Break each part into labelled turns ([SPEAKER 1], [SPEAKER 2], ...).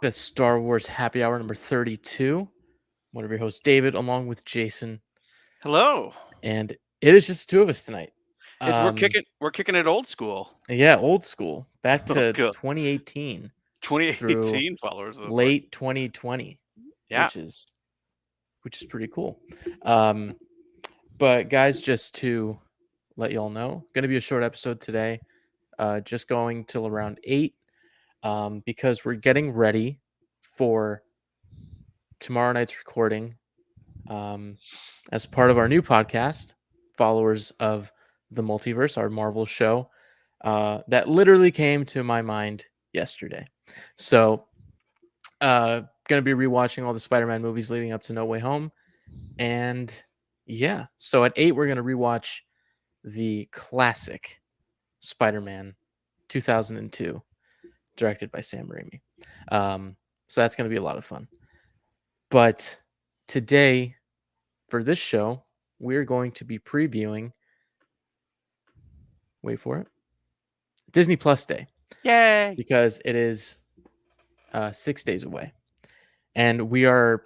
[SPEAKER 1] to Star Wars Happy Hour number 32. One of your hosts, David, along with Jason,
[SPEAKER 2] Hello.
[SPEAKER 1] and it is just the two of us tonight.
[SPEAKER 2] It's we're
[SPEAKER 1] Um,
[SPEAKER 2] kicking we're kicking it old school.
[SPEAKER 1] yeah, old school, back
[SPEAKER 2] Old
[SPEAKER 1] to
[SPEAKER 2] school.
[SPEAKER 1] 2018 through
[SPEAKER 2] 2018 followers of the voice.
[SPEAKER 1] late 2020,
[SPEAKER 2] Yeah.
[SPEAKER 1] which is pretty cool. Um, but guys, just to let y'all know, going to be a short episode today. Just going till around 8, because we're getting ready for tomorrow night's recording, um, as part of our new podcast, followers of the multiverse, our Marvel show, that literally came to my mind yesterday. So, gonna be rewatching all the Spider-Man movies leading up to No Way Home, and yeah, so at 8 we're gonna rewatch the classic Spider-Man 2002, directed by Sam Raimi. So that's gonna be a lot of fun. But today, for this show, we're going to be previewing, wait for it, Disney Plus Day,
[SPEAKER 2] Yay.
[SPEAKER 1] because it is 6 days away. And we are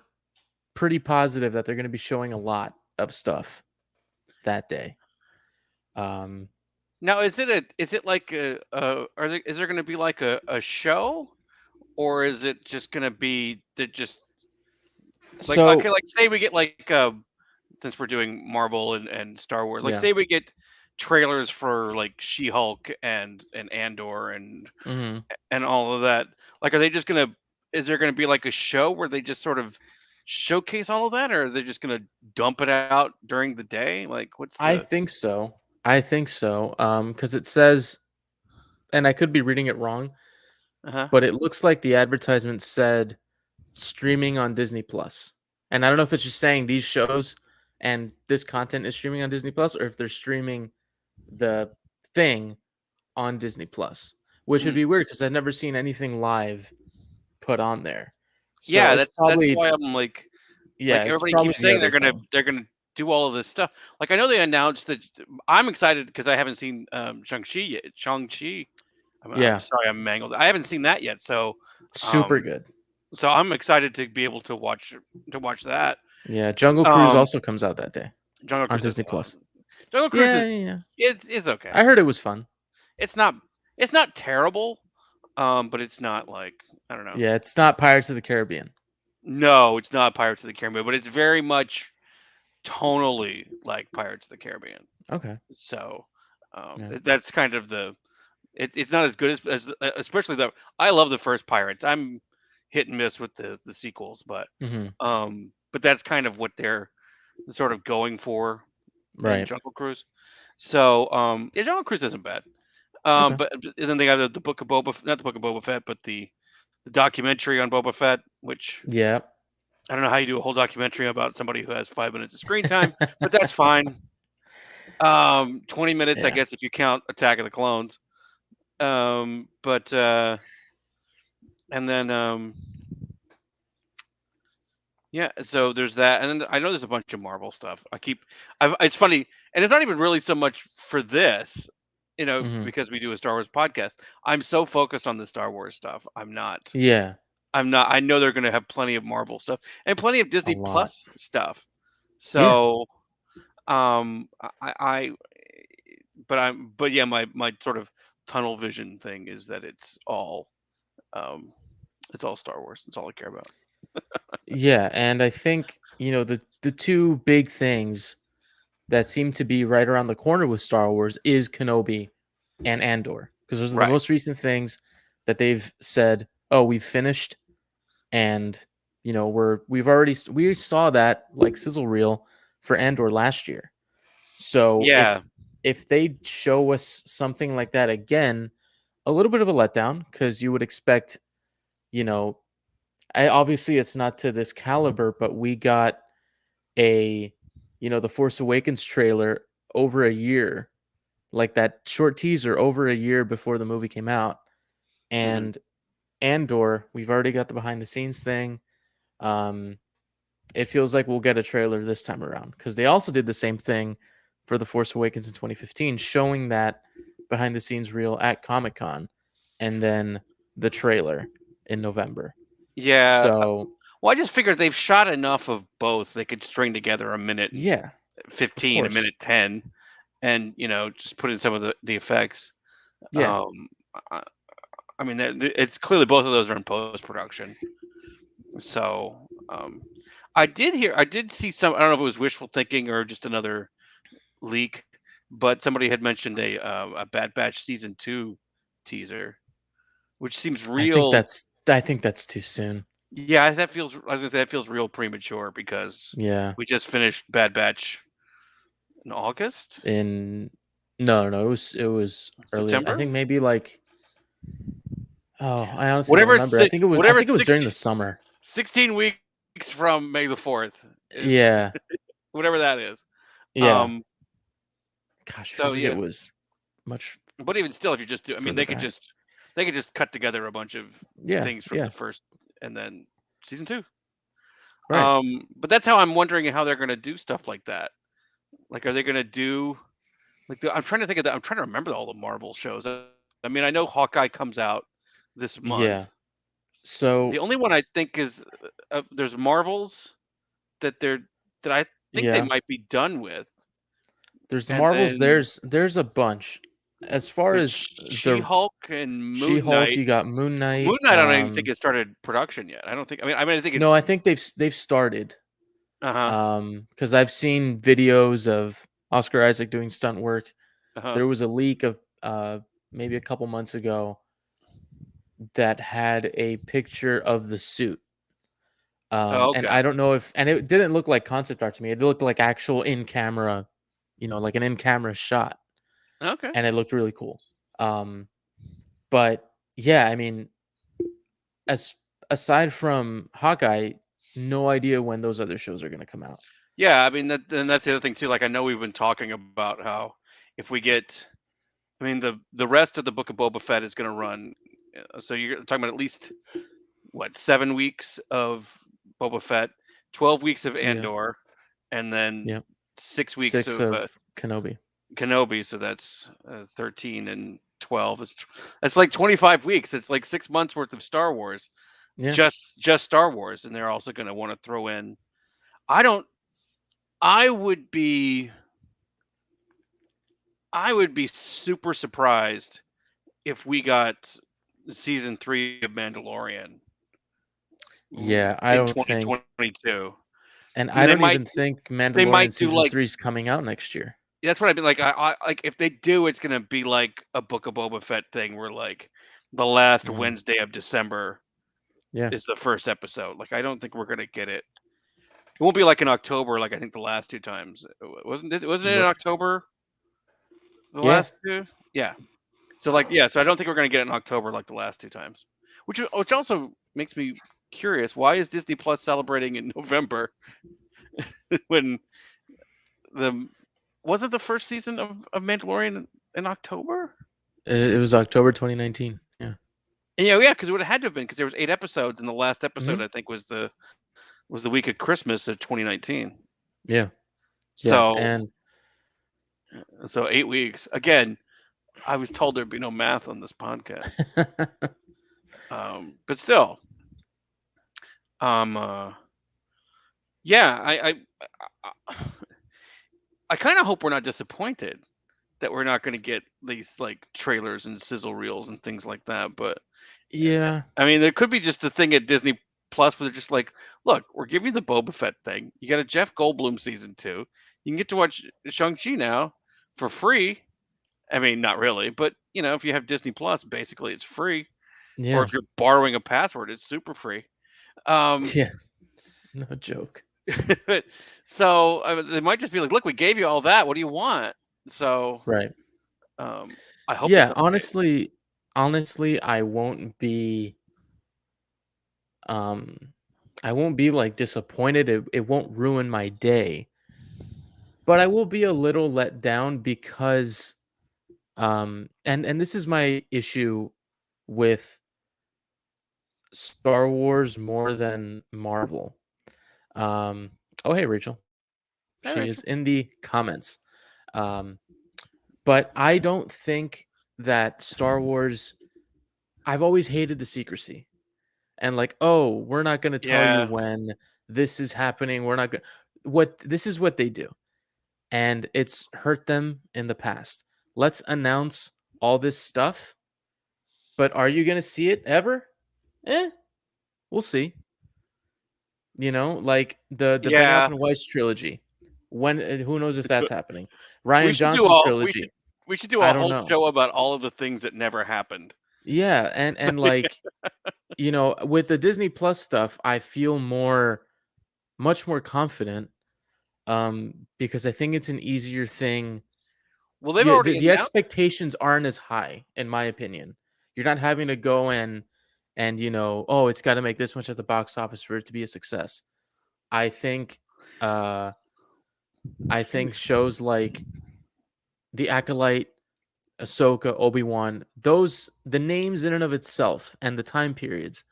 [SPEAKER 1] pretty positive that they're going to be showing a lot of stuff that day. Um,
[SPEAKER 2] Now is it like is there going to be like a show, or is it just going to be that just like, okay,
[SPEAKER 1] so,
[SPEAKER 2] like say we get like since we're doing Marvel and Star Wars, like
[SPEAKER 1] yeah.
[SPEAKER 2] say we get trailers for like She-Hulk and Andor
[SPEAKER 1] Hmm.
[SPEAKER 2] and all of that. Like, are they just gonna? Is there gonna be like a show where they just sort of showcase all of that, or are they just gonna dump it out during the day? Like, what's
[SPEAKER 1] I
[SPEAKER 2] the?
[SPEAKER 1] think so. I think so. Because it says, and I could be reading it wrong,
[SPEAKER 2] Uh huh.
[SPEAKER 1] but it looks like the advertisement said streaming on Disney Plus. And I don't know if it's just saying these shows and this content is streaming on Disney Plus, or if they're streaming the thing on Disney Plus, which would
[SPEAKER 2] Mm.
[SPEAKER 1] be weird because I've never seen anything live put on there. So
[SPEAKER 2] Yeah,
[SPEAKER 1] it's
[SPEAKER 2] that's
[SPEAKER 1] probably,
[SPEAKER 2] why I'm
[SPEAKER 1] yeah,
[SPEAKER 2] like
[SPEAKER 1] it's
[SPEAKER 2] everybody
[SPEAKER 1] probably
[SPEAKER 2] keeps
[SPEAKER 1] the
[SPEAKER 2] saying
[SPEAKER 1] other thing.
[SPEAKER 2] they're gonna do all of this stuff. Like, I know they announced that. I'm excited because I haven't seen Shang-Chi yet. Shang-Chi. I'm
[SPEAKER 1] Yeah,
[SPEAKER 2] sorry, I'm mangled. I haven't seen that yet,
[SPEAKER 1] super
[SPEAKER 2] um
[SPEAKER 1] good.
[SPEAKER 2] so I'm excited to be able to watch that.
[SPEAKER 1] Yeah, Jungle Cruise
[SPEAKER 2] Um,
[SPEAKER 1] also comes out that day
[SPEAKER 2] Jungle
[SPEAKER 1] on
[SPEAKER 2] Cruise
[SPEAKER 1] Disney Plus.
[SPEAKER 2] Jungle Cruise
[SPEAKER 1] Yeah, yeah, yeah.
[SPEAKER 2] is okay.
[SPEAKER 1] I heard it was fun.
[SPEAKER 2] It's not it's not terrible, but it's not like I don't know.
[SPEAKER 1] Yeah, it's not Pirates of the Caribbean.
[SPEAKER 2] No, it's not Pirates of the Caribbean, but it's very much tonally like Pirates of the Caribbean.
[SPEAKER 1] Okay.
[SPEAKER 2] So
[SPEAKER 1] Yeah.
[SPEAKER 2] that's kind of it's not as good as especially the I love the first Pirates. I'm hit and miss with the sequels,
[SPEAKER 1] Hmm.
[SPEAKER 2] but that's kind of what they're sort of going for in
[SPEAKER 1] Right.
[SPEAKER 2] Jungle Cruise. So yeah, Jungle Cruise isn't bad.
[SPEAKER 1] Okay.
[SPEAKER 2] But and then they have the book of not the book of Boba Fett, but the documentary on Boba Fett, which
[SPEAKER 1] Yeah.
[SPEAKER 2] I don't know how you do a whole documentary about somebody who has 5 minutes of screen time, but that's fine. 20 minutes, I
[SPEAKER 1] Yeah.
[SPEAKER 2] guess, if you count Attack of the Clones. But and then yeah, so there's that, and then I know there's a bunch of Marvel stuff. It's funny, and it's not even really so much for this,
[SPEAKER 1] Hmm.
[SPEAKER 2] because we do a Star Wars podcast. I'm so focused on the Star Wars stuff. I'm not.
[SPEAKER 1] Yeah.
[SPEAKER 2] I'm not. I know they're going to have plenty of Marvel stuff and plenty of
[SPEAKER 1] A
[SPEAKER 2] Disney
[SPEAKER 1] lot.
[SPEAKER 2] Plus stuff.
[SPEAKER 1] Yeah.
[SPEAKER 2] So, I but yeah, my sort of tunnel vision thing is that um, it's all Star Wars. It's all I care about.
[SPEAKER 1] Yeah, and I think, the two big things that seem to be right around the corner with Star Wars is Kenobi and Andor, because those are the
[SPEAKER 2] Right.
[SPEAKER 1] most recent things that they've said, "Oh, we've finished," and we saw that like sizzle reel for Andor last year. So
[SPEAKER 2] Yeah.
[SPEAKER 1] if they show us something like that again, a little bit of a letdown, because you would expect, you know, obviously it's not to this caliber, but we got a, the Force Awakens trailer over a year, like that short teaser over a year before the movie came out.
[SPEAKER 2] Hmm.
[SPEAKER 1] And Andor, we've already got the behind the scenes thing. Um, it feels like we'll get a trailer this time around, because they also did the same thing for The Force Awakens in 2015, showing that behind the scenes reel at Comic Con, and then the trailer in November.
[SPEAKER 2] Yeah.
[SPEAKER 1] So
[SPEAKER 2] Well, I just figured they've shot enough of both. They could string together a minute
[SPEAKER 1] yeah, of
[SPEAKER 2] 15, a
[SPEAKER 1] course.
[SPEAKER 2] minute 10, and just put in some of the effects.
[SPEAKER 1] Yeah,
[SPEAKER 2] Um, I, I mean, it's clearly both of those are in post production. So I did see some. I don't know if it was wishful thinking or just another leak, but somebody had mentioned a Bad Batch season 2 teaser, which seems real.
[SPEAKER 1] I think that's too soon.
[SPEAKER 2] Yeah, that feels. I was gonna say that feels real premature because
[SPEAKER 1] Yeah.
[SPEAKER 2] we just finished Bad Batch in August,
[SPEAKER 1] In No, no, it was earlier. I
[SPEAKER 2] September,
[SPEAKER 1] think maybe like, oh, I honestly don't remember. I
[SPEAKER 2] whatever
[SPEAKER 1] think it was during the summer.
[SPEAKER 2] 16 weeks from May the 4th is
[SPEAKER 1] Yeah.
[SPEAKER 2] whatever that is.
[SPEAKER 1] Yeah.
[SPEAKER 2] Um,
[SPEAKER 1] Gosh, I
[SPEAKER 2] so
[SPEAKER 1] figured
[SPEAKER 2] yeah,
[SPEAKER 1] it was much
[SPEAKER 2] but even still, if you just do, I mean,
[SPEAKER 1] further back.
[SPEAKER 2] they could just cut together a bunch of
[SPEAKER 1] Yeah,
[SPEAKER 2] things from
[SPEAKER 1] yeah.
[SPEAKER 2] the first and then season 2.
[SPEAKER 1] Right.
[SPEAKER 2] But that's how I'm wondering how they're gonna do stuff like that. Like, are they gonna do like I'm trying to think of that. I'm trying to remember all the Marvel shows. I mean, I know Hawkeye comes out this
[SPEAKER 1] Yeah.
[SPEAKER 2] month. The
[SPEAKER 1] So,
[SPEAKER 2] only one I think is there's Marvels that they're that I think they
[SPEAKER 1] yeah,
[SPEAKER 2] might be done with,
[SPEAKER 1] there's the
[SPEAKER 2] and
[SPEAKER 1] Marvels,
[SPEAKER 2] then
[SPEAKER 1] there's a bunch. As far
[SPEAKER 2] there's
[SPEAKER 1] as the
[SPEAKER 2] She-Hulk and Moon
[SPEAKER 1] She-Hulk,
[SPEAKER 2] Knight.
[SPEAKER 1] you got Moon
[SPEAKER 2] Moon
[SPEAKER 1] Knight,
[SPEAKER 2] Knight, I don't even think it started production yet. I don't think. I mean, I think
[SPEAKER 1] no,
[SPEAKER 2] it's
[SPEAKER 1] I think they've started.
[SPEAKER 2] uh-huh,
[SPEAKER 1] Because I've seen videos of Oscar Isaac doing stunt work.
[SPEAKER 2] uh-huh.
[SPEAKER 1] There was a leak of maybe a couple months ago that had a picture of the suit.
[SPEAKER 2] Oh,
[SPEAKER 1] And
[SPEAKER 2] okay.
[SPEAKER 1] I don't know if, and it didn't look like concept art to me. It looked like actual in camera, like an in camera shot,
[SPEAKER 2] Okay.
[SPEAKER 1] and it looked really cool. Um, but yeah, I mean, as aside from Hawkeye, no idea when those other shows are going to come out.
[SPEAKER 2] Yeah, I mean that's the other thing too. Like I know we've been talking about how if we get, I mean the rest of the Book of Boba Fett is going to run. So you're talking about at least what 7 weeks of Boba Fett, 12 weeks of
[SPEAKER 1] Yeah,
[SPEAKER 2] Andor, and then
[SPEAKER 1] yeah,
[SPEAKER 2] 6 weeks
[SPEAKER 1] 6
[SPEAKER 2] of
[SPEAKER 1] of Kenobi.
[SPEAKER 2] Kenobi. So that's 13 and 12. It's like 25 weeks. It's like 6 months worth of Star Wars,
[SPEAKER 1] Yeah,
[SPEAKER 2] just Star Wars, and they're also going to want to throw in. I don't. I would be. I would be super surprised if we got season 3 of Mandalorian
[SPEAKER 1] yeah. I
[SPEAKER 2] in
[SPEAKER 1] don't think,
[SPEAKER 2] 2022.
[SPEAKER 1] and
[SPEAKER 2] I mean,
[SPEAKER 1] I don't even think
[SPEAKER 2] they
[SPEAKER 1] Mandalorian
[SPEAKER 2] might do
[SPEAKER 1] season
[SPEAKER 2] like
[SPEAKER 1] 3 is coming out next year.
[SPEAKER 2] that's what I've been like. I like if they do, it's gonna be like a Book of Boba Fett thing, where like the last
[SPEAKER 1] Mhm.
[SPEAKER 2] Wednesday of December
[SPEAKER 1] Yeah.
[SPEAKER 2] is the first episode. Like I don't think we're gonna get it. It won't be like in October, like I think the last two times. Wasn't it? Wasn't it in
[SPEAKER 1] Right.
[SPEAKER 2] October? The
[SPEAKER 1] Yeah.
[SPEAKER 2] last two? Yeah. So like yeah, so I don't think we're gonna get it in October like the last two times. Which also makes me curious. Why is Disney Plus celebrating in November when the wasn't the first season of Mandalorian in October?
[SPEAKER 1] It was October 2019. Yeah.
[SPEAKER 2] And yeah, because it would have had to have been because there was 8 episodes, and the last episode
[SPEAKER 1] Mhm.
[SPEAKER 2] I think was the week of Christmas of 2019.
[SPEAKER 1] Yeah. Yeah.
[SPEAKER 2] So
[SPEAKER 1] And
[SPEAKER 2] 8 weeks. Again, I was told there'd be no math on this podcast. But still, um, uh, yeah, I, I kind of hope we're not disappointed that we're not going to get these like trailers and sizzle reels and things like that. But
[SPEAKER 1] yeah.
[SPEAKER 2] I mean, there could be just a thing at Disney Plus where they're just like, look, we're giving you the Boba Fett thing. You got a Jeff Goldblum season 2. You can get to watch Shang-Chi now for free. I mean, not really, but if you have Disney Plus, basically it's free. Or
[SPEAKER 1] Yeah.
[SPEAKER 2] if you're borrowing a password, it's super free. Um,
[SPEAKER 1] Yeah. No joke.
[SPEAKER 2] so they might just be like, look, we gave you all that. What do you want? So
[SPEAKER 1] Right.
[SPEAKER 2] um, I hope it's
[SPEAKER 1] Yeah,
[SPEAKER 2] the case.
[SPEAKER 1] honestly, um I won't be like disappointed. It won't ruin my day, but I will be a little let down because and this is my issue with Star Wars more than Marvel. Um oh hey Rachel.
[SPEAKER 2] Hi,
[SPEAKER 1] She is
[SPEAKER 2] Rachel.
[SPEAKER 1] in the comments. Um but I don't think that Star Wars, I've always hated the secrecy. and like, oh, we're not going to tell you
[SPEAKER 2] Yeah.
[SPEAKER 1] when this is happening. We're not going. What this is what they do, and it's hurt them in the past. Let's announce all this stuff, but are you going to see it ever? Eh, we'll see. Like the Benioff
[SPEAKER 2] Yeah.
[SPEAKER 1] and Weiss trilogy. When who knows if
[SPEAKER 2] The tr
[SPEAKER 1] that's happening?
[SPEAKER 2] we
[SPEAKER 1] Ryan
[SPEAKER 2] should do
[SPEAKER 1] Johnson
[SPEAKER 2] all
[SPEAKER 1] trilogy.
[SPEAKER 2] we should do
[SPEAKER 1] I
[SPEAKER 2] a
[SPEAKER 1] don't
[SPEAKER 2] whole
[SPEAKER 1] know.
[SPEAKER 2] show about all of the things that never happened.
[SPEAKER 1] Yeah, and like, with the Disney Plus stuff, I feel much more confident because I think it's an easier thing.
[SPEAKER 2] Well, they've
[SPEAKER 1] Yeah, the,
[SPEAKER 2] already
[SPEAKER 1] the
[SPEAKER 2] announced.
[SPEAKER 1] expectations aren't as high in my opinion. You're not having to go and oh, it's got to make this much at the box office for it to be a success. I think uh I
[SPEAKER 2] Excuse me.
[SPEAKER 1] think shows like The Acolyte, Ahsoka, Obi-Wan, the names in and of itself and the time periods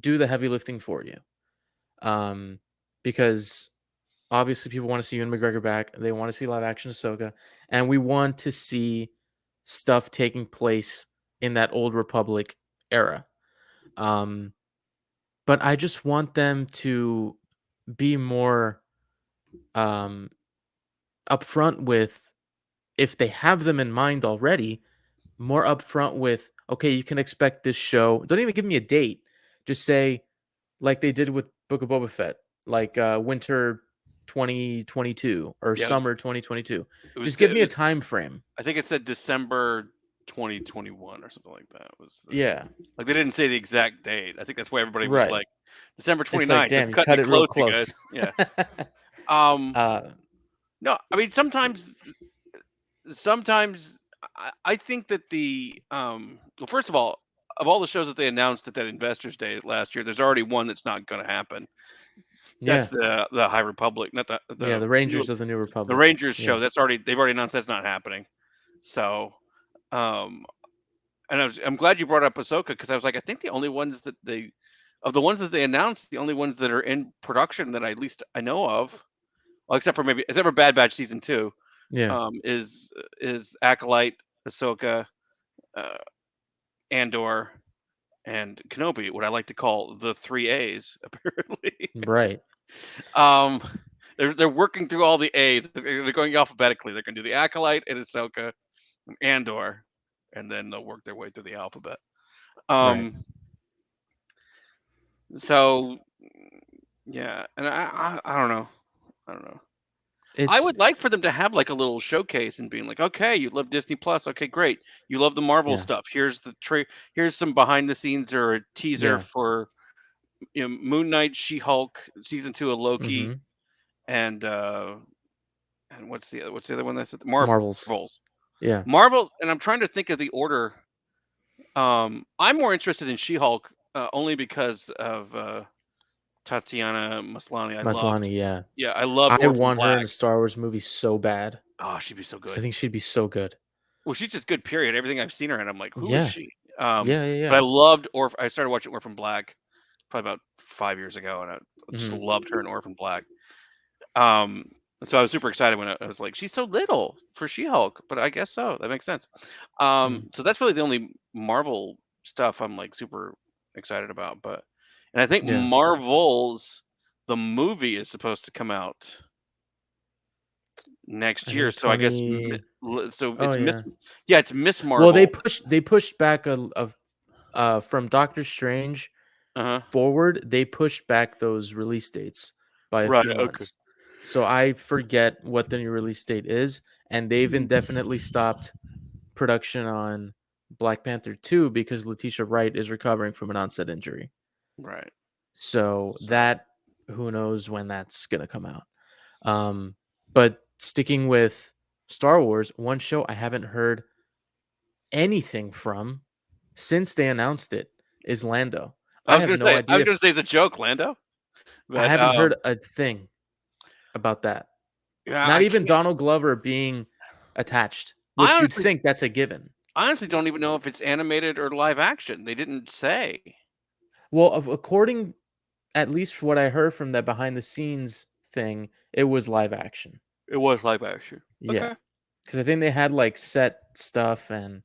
[SPEAKER 1] do the heavy lifting for you. Um, because obviously people want to see Ewan McGregor back. They want to see live action Ahsoka, and we want to see stuff taking place in that old Republic era. Um, but I just want them to be more um, upfront with, if they have them in mind already, more upfront with, okay, you can expect this show. Don't even give me a date. Just say, like they did with Book of Boba Fett, like winter 2022 or
[SPEAKER 2] Yeah,
[SPEAKER 1] summer 2022.
[SPEAKER 2] it
[SPEAKER 1] Just
[SPEAKER 2] was
[SPEAKER 1] give
[SPEAKER 2] it
[SPEAKER 1] me a
[SPEAKER 2] was
[SPEAKER 1] time frame.
[SPEAKER 2] I think it said December 2021 or something like that was the
[SPEAKER 1] Yeah,
[SPEAKER 2] like, they didn't say the exact date. I think that's why everybody was
[SPEAKER 1] right.
[SPEAKER 2] like, "December
[SPEAKER 1] It's like,
[SPEAKER 2] 29th, you're
[SPEAKER 1] damn, you
[SPEAKER 2] cutting
[SPEAKER 1] cut
[SPEAKER 2] it
[SPEAKER 1] it real
[SPEAKER 2] close, you guys."
[SPEAKER 1] close.
[SPEAKER 2] Yeah. Um,
[SPEAKER 1] uh,
[SPEAKER 2] no, I mean, sometimes I think that well, first of all the shows that they announced at that Investors Day last year, there's already one that's not gonna happen. That's
[SPEAKER 1] yeah,
[SPEAKER 2] the High Republic, not
[SPEAKER 1] yeah. The Rangers of the New
[SPEAKER 2] the
[SPEAKER 1] Republic.
[SPEAKER 2] Rangers
[SPEAKER 1] Yeah,
[SPEAKER 2] show. They've already announced that's not happening. So, um, and I'm glad you brought up Ahsoka because I was like, I think the only ones that of the ones that they announced, the only ones that are in production that at least I know of, well, except for Bad Batch season 2,
[SPEAKER 1] yeah.
[SPEAKER 2] is Acolyte, Ahsoka, uh, Andor, and Kenobi, what I like to call the three A's, apparently.
[SPEAKER 1] Right,
[SPEAKER 2] um, they're working through all the A's. They're going alphabetically. They're going to do the Acolyte and Ahsoka and Andor, and then they'll work their way through the alphabet.
[SPEAKER 1] right.
[SPEAKER 2] Um, so yeah, and I don't know. I don't know. I
[SPEAKER 1] It's
[SPEAKER 2] would like for them to have like a little showcase and being like, okay, you love Disney Plus, okay, great. You love the Marvel
[SPEAKER 1] yeah,
[SPEAKER 2] stuff. Here's some behind the scenes or a teaser
[SPEAKER 1] yeah.
[SPEAKER 2] for Moon Knight, She-Hulk, season 2 of Loki,
[SPEAKER 1] Mm-hmm.
[SPEAKER 2] and what's the other one that's
[SPEAKER 1] Marvels.
[SPEAKER 2] Marvels.
[SPEAKER 1] Yeah,
[SPEAKER 2] Marvel, and I'm trying to think of the order. I'm more interested in She-Hulk only because of Tatiana Maslany.
[SPEAKER 1] Maslany. Yeah,
[SPEAKER 2] I loved
[SPEAKER 1] I
[SPEAKER 2] Orphan
[SPEAKER 1] want her in
[SPEAKER 2] Black.
[SPEAKER 1] a Star Wars movie so bad
[SPEAKER 2] Oh, she'd be so
[SPEAKER 1] because I
[SPEAKER 2] good.
[SPEAKER 1] think she'd be so good.
[SPEAKER 2] Well, she's just good, period. Everything I've seen her in, I'm like, who is
[SPEAKER 1] Yeah,
[SPEAKER 2] she?
[SPEAKER 1] yeah, yeah,
[SPEAKER 2] But
[SPEAKER 1] yeah.
[SPEAKER 2] I started watching Orphan Black probably about 5 years ago, and I just
[SPEAKER 1] Hmm.
[SPEAKER 2] loved her in Orphan Black. Um, so I was super excited when I was like, she's so little for She-Hulk, but I guess so. That makes sense.
[SPEAKER 1] Hmm.
[SPEAKER 2] So that's really the only Marvel stuff I'm like super excited about. And I think
[SPEAKER 1] Yeah,
[SPEAKER 2] Marvel's the movie is supposed to come out next
[SPEAKER 1] I
[SPEAKER 2] year.
[SPEAKER 1] think
[SPEAKER 2] So I guess
[SPEAKER 1] 20.
[SPEAKER 2] so
[SPEAKER 1] Oh yeah.
[SPEAKER 2] it's Miss
[SPEAKER 1] Well, they
[SPEAKER 2] Marvel.
[SPEAKER 1] pushed back from Doctor Strange
[SPEAKER 2] Uh-huh.
[SPEAKER 1] forward. They pushed back those release dates by a
[SPEAKER 2] Right.
[SPEAKER 1] few
[SPEAKER 2] Okay.
[SPEAKER 1] months. So I forget what the new release date is, and they've indefinitely stopped production on Black Panther 2 because Letitia Wright is recovering from an onset injury.
[SPEAKER 2] Right.
[SPEAKER 1] So
[SPEAKER 2] So
[SPEAKER 1] that, who knows when that's gonna come out. Um, but sticking with Star Wars, one show I haven't heard anything from since they announced it is Lando. I have no
[SPEAKER 2] I
[SPEAKER 1] idea
[SPEAKER 2] was gonna
[SPEAKER 1] if
[SPEAKER 2] say it's a joke, Lando.
[SPEAKER 1] I
[SPEAKER 2] But
[SPEAKER 1] haven't heard a thing about that.
[SPEAKER 2] yeah,
[SPEAKER 1] Not
[SPEAKER 2] I
[SPEAKER 1] even
[SPEAKER 2] can't.
[SPEAKER 1] Donald Glover being attached,
[SPEAKER 2] I
[SPEAKER 1] which you'd
[SPEAKER 2] honestly
[SPEAKER 1] think that's a given.
[SPEAKER 2] I honestly don't even know if it's animated or live action. They didn't say.
[SPEAKER 1] Well, according, at least for what I heard from that behind the scenes thing, it was live action.
[SPEAKER 2] It was live action.
[SPEAKER 1] Yeah,
[SPEAKER 2] Okay.
[SPEAKER 1] because I think they had like set stuff and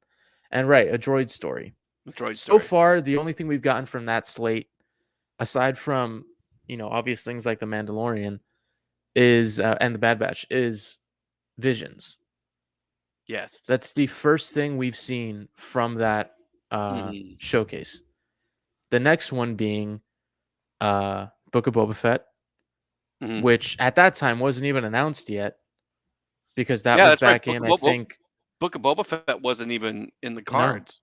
[SPEAKER 1] right, a droid story.
[SPEAKER 2] The Droid
[SPEAKER 1] So
[SPEAKER 2] Story.
[SPEAKER 1] far, the only thing we've gotten from that slate aside from, obvious things like the Mandalorian, is and the Bad Batch, is Visions.
[SPEAKER 2] Yes.
[SPEAKER 1] That's the first thing we've seen from that
[SPEAKER 2] Hmm.
[SPEAKER 1] showcase. The next one being Book of Boba Fett,
[SPEAKER 2] Hmm.
[SPEAKER 1] which at that time wasn't even announced yet because that
[SPEAKER 2] Yeah,
[SPEAKER 1] was
[SPEAKER 2] that's right.
[SPEAKER 1] back in, I think,
[SPEAKER 2] Book of Boba Fett wasn't even in the
[SPEAKER 1] no,
[SPEAKER 2] cards.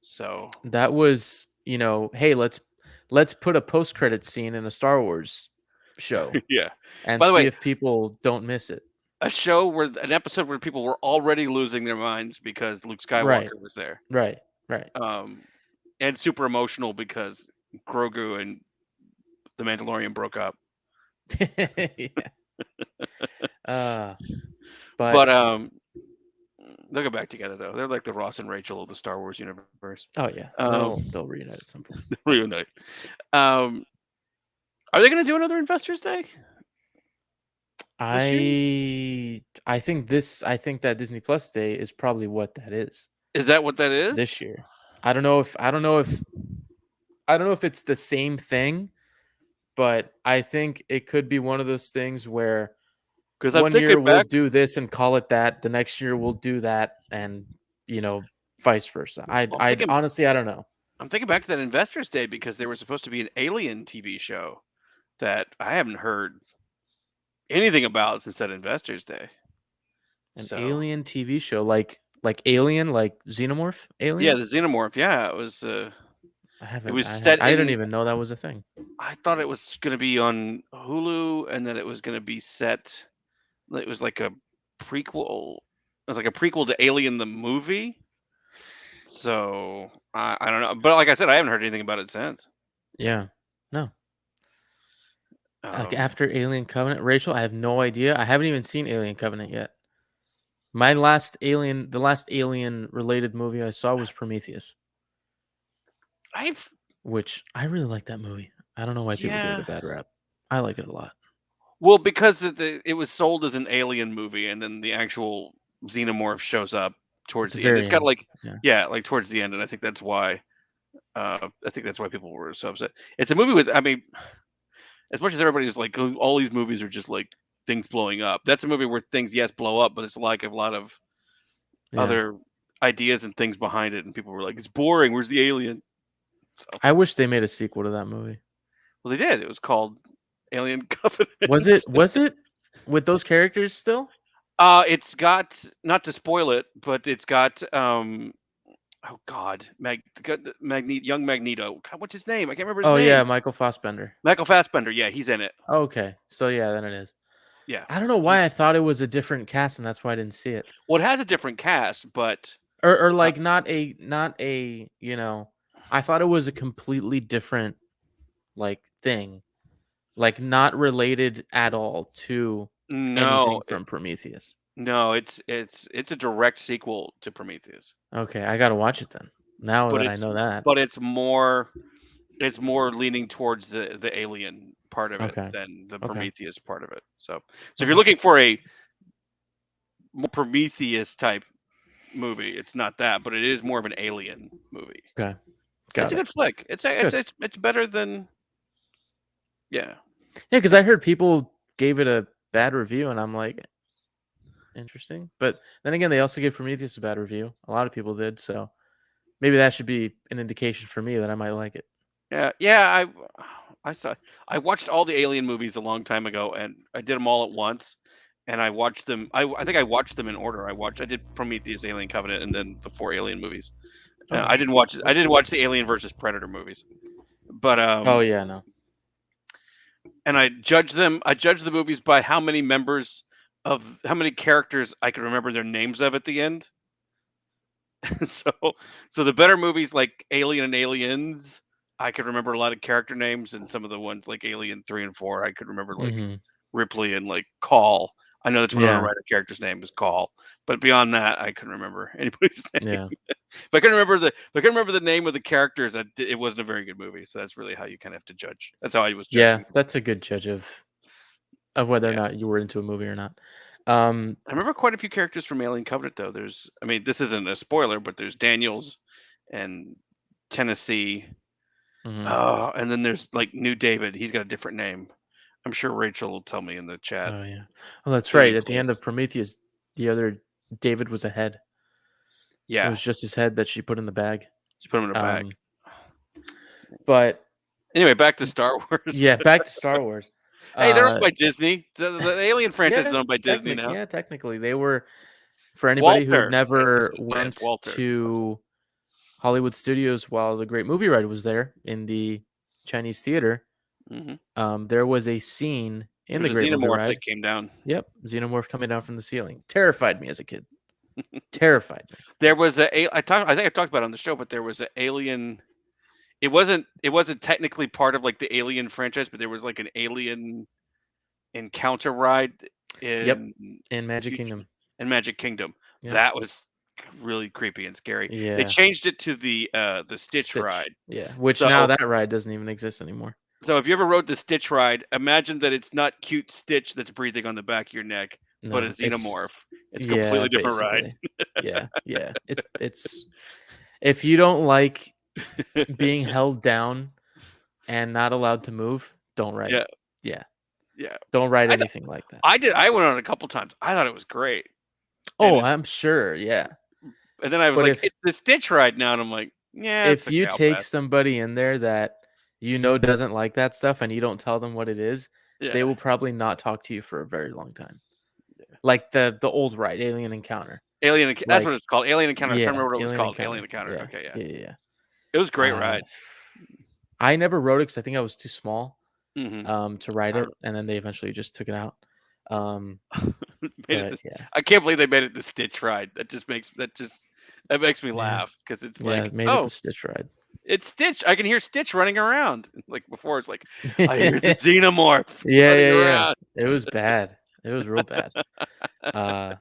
[SPEAKER 2] So
[SPEAKER 1] that was, hey, let's put a post credit scene in a Star Wars show
[SPEAKER 2] yeah.
[SPEAKER 1] and
[SPEAKER 2] By the
[SPEAKER 1] see
[SPEAKER 2] way,
[SPEAKER 1] if people don't miss it.
[SPEAKER 2] an episode where people were already losing their minds because Luke
[SPEAKER 1] Right,
[SPEAKER 2] Skywalker was there.
[SPEAKER 1] right, right.
[SPEAKER 2] Um, and super emotional because Grogu and the Mandalorian broke up.
[SPEAKER 1] Yeah. Uh,
[SPEAKER 2] But
[SPEAKER 1] but
[SPEAKER 2] they'll get back together though. They're like the Ross and Rachel of the Star Wars universe.
[SPEAKER 1] oh yeah,
[SPEAKER 2] Um,
[SPEAKER 1] they'll reunite at some point.
[SPEAKER 2] reunite. Um, are they going to do another Investors Day this year?
[SPEAKER 1] I think that Disney Plus Day is probably what that is
[SPEAKER 2] Is that what that is?
[SPEAKER 1] this year. I don't know if it's the same thing, but I think it could be one of those things where
[SPEAKER 2] Because I'm
[SPEAKER 1] one
[SPEAKER 2] thinking
[SPEAKER 1] year we'll
[SPEAKER 2] back.
[SPEAKER 1] do this and call it that, the next year we'll do that, and vice versa. I
[SPEAKER 2] I'm
[SPEAKER 1] I
[SPEAKER 2] thinking.
[SPEAKER 1] honestly I don't know.
[SPEAKER 2] I'm thinking back to that Investors Day because there was supposed to be an Alien TV show that I haven't heard anything about since that Investors Day.
[SPEAKER 1] An
[SPEAKER 2] So
[SPEAKER 1] alien TV show like Alien, like Xenomorph
[SPEAKER 2] yeah,
[SPEAKER 1] Alien?
[SPEAKER 2] the Xenomorph. Yeah, it was.
[SPEAKER 1] I
[SPEAKER 2] It
[SPEAKER 1] haven't
[SPEAKER 2] was
[SPEAKER 1] I had
[SPEAKER 2] set
[SPEAKER 1] I didn't
[SPEAKER 2] in.
[SPEAKER 1] even know that was a thing.
[SPEAKER 2] I thought it was going to be on Hulu, and then it was going to be set. It was like a prequel. It was like a prequel to Alien the movie. So I don't know, but like I said, I haven't heard anything about it since.
[SPEAKER 1] Yeah. No. Like
[SPEAKER 2] Um,
[SPEAKER 1] after Alien Covenant, Rachel, I have no idea. I haven't even seen Alien Covenant yet. The last alien related movie I saw was Prometheus,
[SPEAKER 2] I've
[SPEAKER 1] which I really like that movie. I don't know why people give it
[SPEAKER 2] yeah.
[SPEAKER 1] a bad rap. I like it a lot.
[SPEAKER 2] Well, because it was sold as an Alien movie, and then the actual Xenomorph shows up
[SPEAKER 1] At
[SPEAKER 2] towards
[SPEAKER 1] the
[SPEAKER 2] the end. It's
[SPEAKER 1] very
[SPEAKER 2] got
[SPEAKER 1] end.
[SPEAKER 2] like
[SPEAKER 1] Yeah.
[SPEAKER 2] yeah, like towards the end, and I think that's why. I think that's why people were so upset. It's a movie with. I mean, as much as everybody's like, "Oh, all these movies are just like things blowing up." That's a movie where things, yes, blow up, but it's like a lot of
[SPEAKER 1] Yeah.
[SPEAKER 2] other ideas and things behind it, and people were like, "It's boring. Where's the alien?" So,
[SPEAKER 1] I wish they made a sequel to that movie.
[SPEAKER 2] well, they did. It was called Alien
[SPEAKER 1] Was
[SPEAKER 2] Covenant.
[SPEAKER 1] it was it with those characters still?
[SPEAKER 2] It's got, not to spoil it, but it's got oh God, young Magneto. God, what's his name? I can't remember his
[SPEAKER 1] Oh yeah,
[SPEAKER 2] name.
[SPEAKER 1] Michael Fassbender.
[SPEAKER 2] Michael Fassbender. Yeah, he's in it.
[SPEAKER 1] Okay. So yeah, then it is.
[SPEAKER 2] Yeah,
[SPEAKER 1] I don't know why I
[SPEAKER 2] he's
[SPEAKER 1] thought it was a different cast and that's why I didn't see it.
[SPEAKER 2] well, it has a different cast, but
[SPEAKER 1] Or
[SPEAKER 2] uh,
[SPEAKER 1] like not a I thought it was a completely different like thing. Like not related at all to
[SPEAKER 2] no,
[SPEAKER 1] anything from Prometheus.
[SPEAKER 2] no, it's a direct sequel to Prometheus,
[SPEAKER 1] Okay, I gotta watch it then. Now
[SPEAKER 2] but
[SPEAKER 1] that I know that.
[SPEAKER 2] it's more leaning towards the alien part of it
[SPEAKER 1] Okay.
[SPEAKER 2] than the
[SPEAKER 1] Okay.
[SPEAKER 2] Prometheus part of it. So if you're
[SPEAKER 1] Okay.
[SPEAKER 2] looking for a more Prometheus type movie, it's not that, but it is more of an alien movie.
[SPEAKER 1] Okay.
[SPEAKER 2] It's
[SPEAKER 1] Got
[SPEAKER 2] a
[SPEAKER 1] it.
[SPEAKER 2] good flick.
[SPEAKER 1] Good.
[SPEAKER 2] It's better than yeah.
[SPEAKER 1] Yeah, because I heard people gave it a bad review, and I'm like, interesting. But then again, they also gave Prometheus a bad review. A lot of people did, so maybe that should be an indication for me that I might like it.
[SPEAKER 2] Yeah. I saw I watched all the Alien movies a long time ago, and I did them all at once, and I watched them. I think I watched them in order. I did Prometheus, Alien Covenant, and then the four Alien movies.
[SPEAKER 1] Okay.
[SPEAKER 2] I
[SPEAKER 1] Cool.
[SPEAKER 2] didn't watch the Alien versus Predator movies, but
[SPEAKER 1] Oh yeah, no.
[SPEAKER 2] and I judged them. I judged the movies by how many characters I could remember their names of at the end. so so the better movies like Alien and Aliens, I could remember a lot of character names, and some of the ones like Alien 3 and 4, I could remember like
[SPEAKER 1] Mm-hmm.
[SPEAKER 2] Ripley and like Call. I know that's Winona
[SPEAKER 1] Yeah.
[SPEAKER 2] Ryder character's name is Call, but beyond that, I couldn't remember anybody's name.
[SPEAKER 1] Yeah.
[SPEAKER 2] If I can remember the name of the characters, it wasn't a very good movie. So that's really how you kind of have to judge. That's how I was
[SPEAKER 1] Yeah.
[SPEAKER 2] judging.
[SPEAKER 1] That's a good judge of whether or
[SPEAKER 2] Yeah,
[SPEAKER 1] not you were into a movie or not. Um,
[SPEAKER 2] I remember quite a few characters from Alien Covenant though. I mean, this isn't a spoiler, but there's Daniels and Tennessee.
[SPEAKER 1] Mhm.
[SPEAKER 2] Oh, and then there's like New David. He's got a different name. I'm sure Rachel will tell me in the chat.
[SPEAKER 1] Oh, yeah. Oh, that's
[SPEAKER 2] Getting
[SPEAKER 1] right. At the
[SPEAKER 2] close.
[SPEAKER 1] end of Prometheus, the other David was a head. It
[SPEAKER 2] Yeah,
[SPEAKER 1] was just his head that she put in the bag.
[SPEAKER 2] just put him in a bag.
[SPEAKER 1] Um, but
[SPEAKER 2] Anyway, back to Star Wars.
[SPEAKER 1] yeah, back to Star Wars.
[SPEAKER 2] Hey, they're owned
[SPEAKER 1] Uh,
[SPEAKER 2] by Disney. The Alien franchise is
[SPEAKER 1] yeah,
[SPEAKER 2] owned by Disney now.
[SPEAKER 1] technically they were. For anybody who
[SPEAKER 2] Walter.
[SPEAKER 1] never
[SPEAKER 2] Yeah, it's
[SPEAKER 1] went
[SPEAKER 2] Walter.
[SPEAKER 1] to Hollywood Studios while the Great Movie Ride was there in the Chinese theater,
[SPEAKER 2] Hmm.
[SPEAKER 1] there was a scene in the
[SPEAKER 2] There's a
[SPEAKER 1] Great Movie
[SPEAKER 2] xenomorph that
[SPEAKER 1] Ride.
[SPEAKER 2] came down.
[SPEAKER 1] Yep, xenomorph coming down from the ceiling. Terrified me as a kid. Terrified me.
[SPEAKER 2] There was I think I talked about it on the show, but there was an alien. It wasn't technically part of like the Alien franchise, but there was like an alien encounter ride
[SPEAKER 1] Yep,
[SPEAKER 2] in
[SPEAKER 1] in Magic
[SPEAKER 2] future
[SPEAKER 1] Kingdom.
[SPEAKER 2] in Magic Kingdom.
[SPEAKER 1] Yep.
[SPEAKER 2] That was really creepy and scary. They
[SPEAKER 1] Yeah,
[SPEAKER 2] changed it to the Stitch
[SPEAKER 1] Stitch.
[SPEAKER 2] ride.
[SPEAKER 1] Yeah, which now
[SPEAKER 2] So
[SPEAKER 1] that ride doesn't even exist anymore.
[SPEAKER 2] so if you ever rode the Stitch ride, imagine that it's not cute Stitch that's breathing on the back of your neck, but a
[SPEAKER 1] No,
[SPEAKER 2] xenomorph. It's a
[SPEAKER 1] yeah,
[SPEAKER 2] completely different ride.
[SPEAKER 1] basically. Yeah, yeah. It's if you don't like being held down and not allowed to move, don't ride.
[SPEAKER 2] Yeah,
[SPEAKER 1] Yeah,
[SPEAKER 2] yeah.
[SPEAKER 1] don't ride
[SPEAKER 2] I th-
[SPEAKER 1] anything like that.
[SPEAKER 2] I went on it a couple times. I thought it was great. And
[SPEAKER 1] Oh, I'm sure. Yeah,
[SPEAKER 2] then I was
[SPEAKER 1] but
[SPEAKER 2] like, it's the Stitch ride now, and I'm like, yeah, it's
[SPEAKER 1] if
[SPEAKER 2] a
[SPEAKER 1] you
[SPEAKER 2] cow
[SPEAKER 1] take
[SPEAKER 2] pass.
[SPEAKER 1] somebody in there that you know doesn't like that stuff and you don't tell them what it is, they
[SPEAKER 2] Yeah.
[SPEAKER 1] will probably not talk to you for a very long time. Like the old ride, Alien Encounter.
[SPEAKER 2] That's what
[SPEAKER 1] Like
[SPEAKER 2] it's called. Alien Encounter. I can't
[SPEAKER 1] yeah,
[SPEAKER 2] remember what it was
[SPEAKER 1] Alien
[SPEAKER 2] called. Alien
[SPEAKER 1] Encounter.
[SPEAKER 2] Encounter.
[SPEAKER 1] Yeah,
[SPEAKER 2] Okay, yeah.
[SPEAKER 1] yeah, yeah.
[SPEAKER 2] It was a great
[SPEAKER 1] Yeah.
[SPEAKER 2] ride.
[SPEAKER 1] I never rode it because I think I was too small
[SPEAKER 2] Hmm.
[SPEAKER 1] to ride
[SPEAKER 2] I
[SPEAKER 1] it, and then they eventually just took it out. Um,
[SPEAKER 2] made it
[SPEAKER 1] but
[SPEAKER 2] this.
[SPEAKER 1] yeah,
[SPEAKER 2] I can't believe they made it the Stitch ride. That makes me
[SPEAKER 1] yeah,
[SPEAKER 2] laugh because it's
[SPEAKER 1] yeah.
[SPEAKER 2] like,
[SPEAKER 1] It made it
[SPEAKER 2] oh,
[SPEAKER 1] the Stitch ride.
[SPEAKER 2] it's Stitch. I can hear Stitch running around. Like before, it's like I hear the xenomorph
[SPEAKER 1] Yeah,
[SPEAKER 2] running
[SPEAKER 1] yeah, yeah.
[SPEAKER 2] around.
[SPEAKER 1] It was bad. It was real bad. Uh,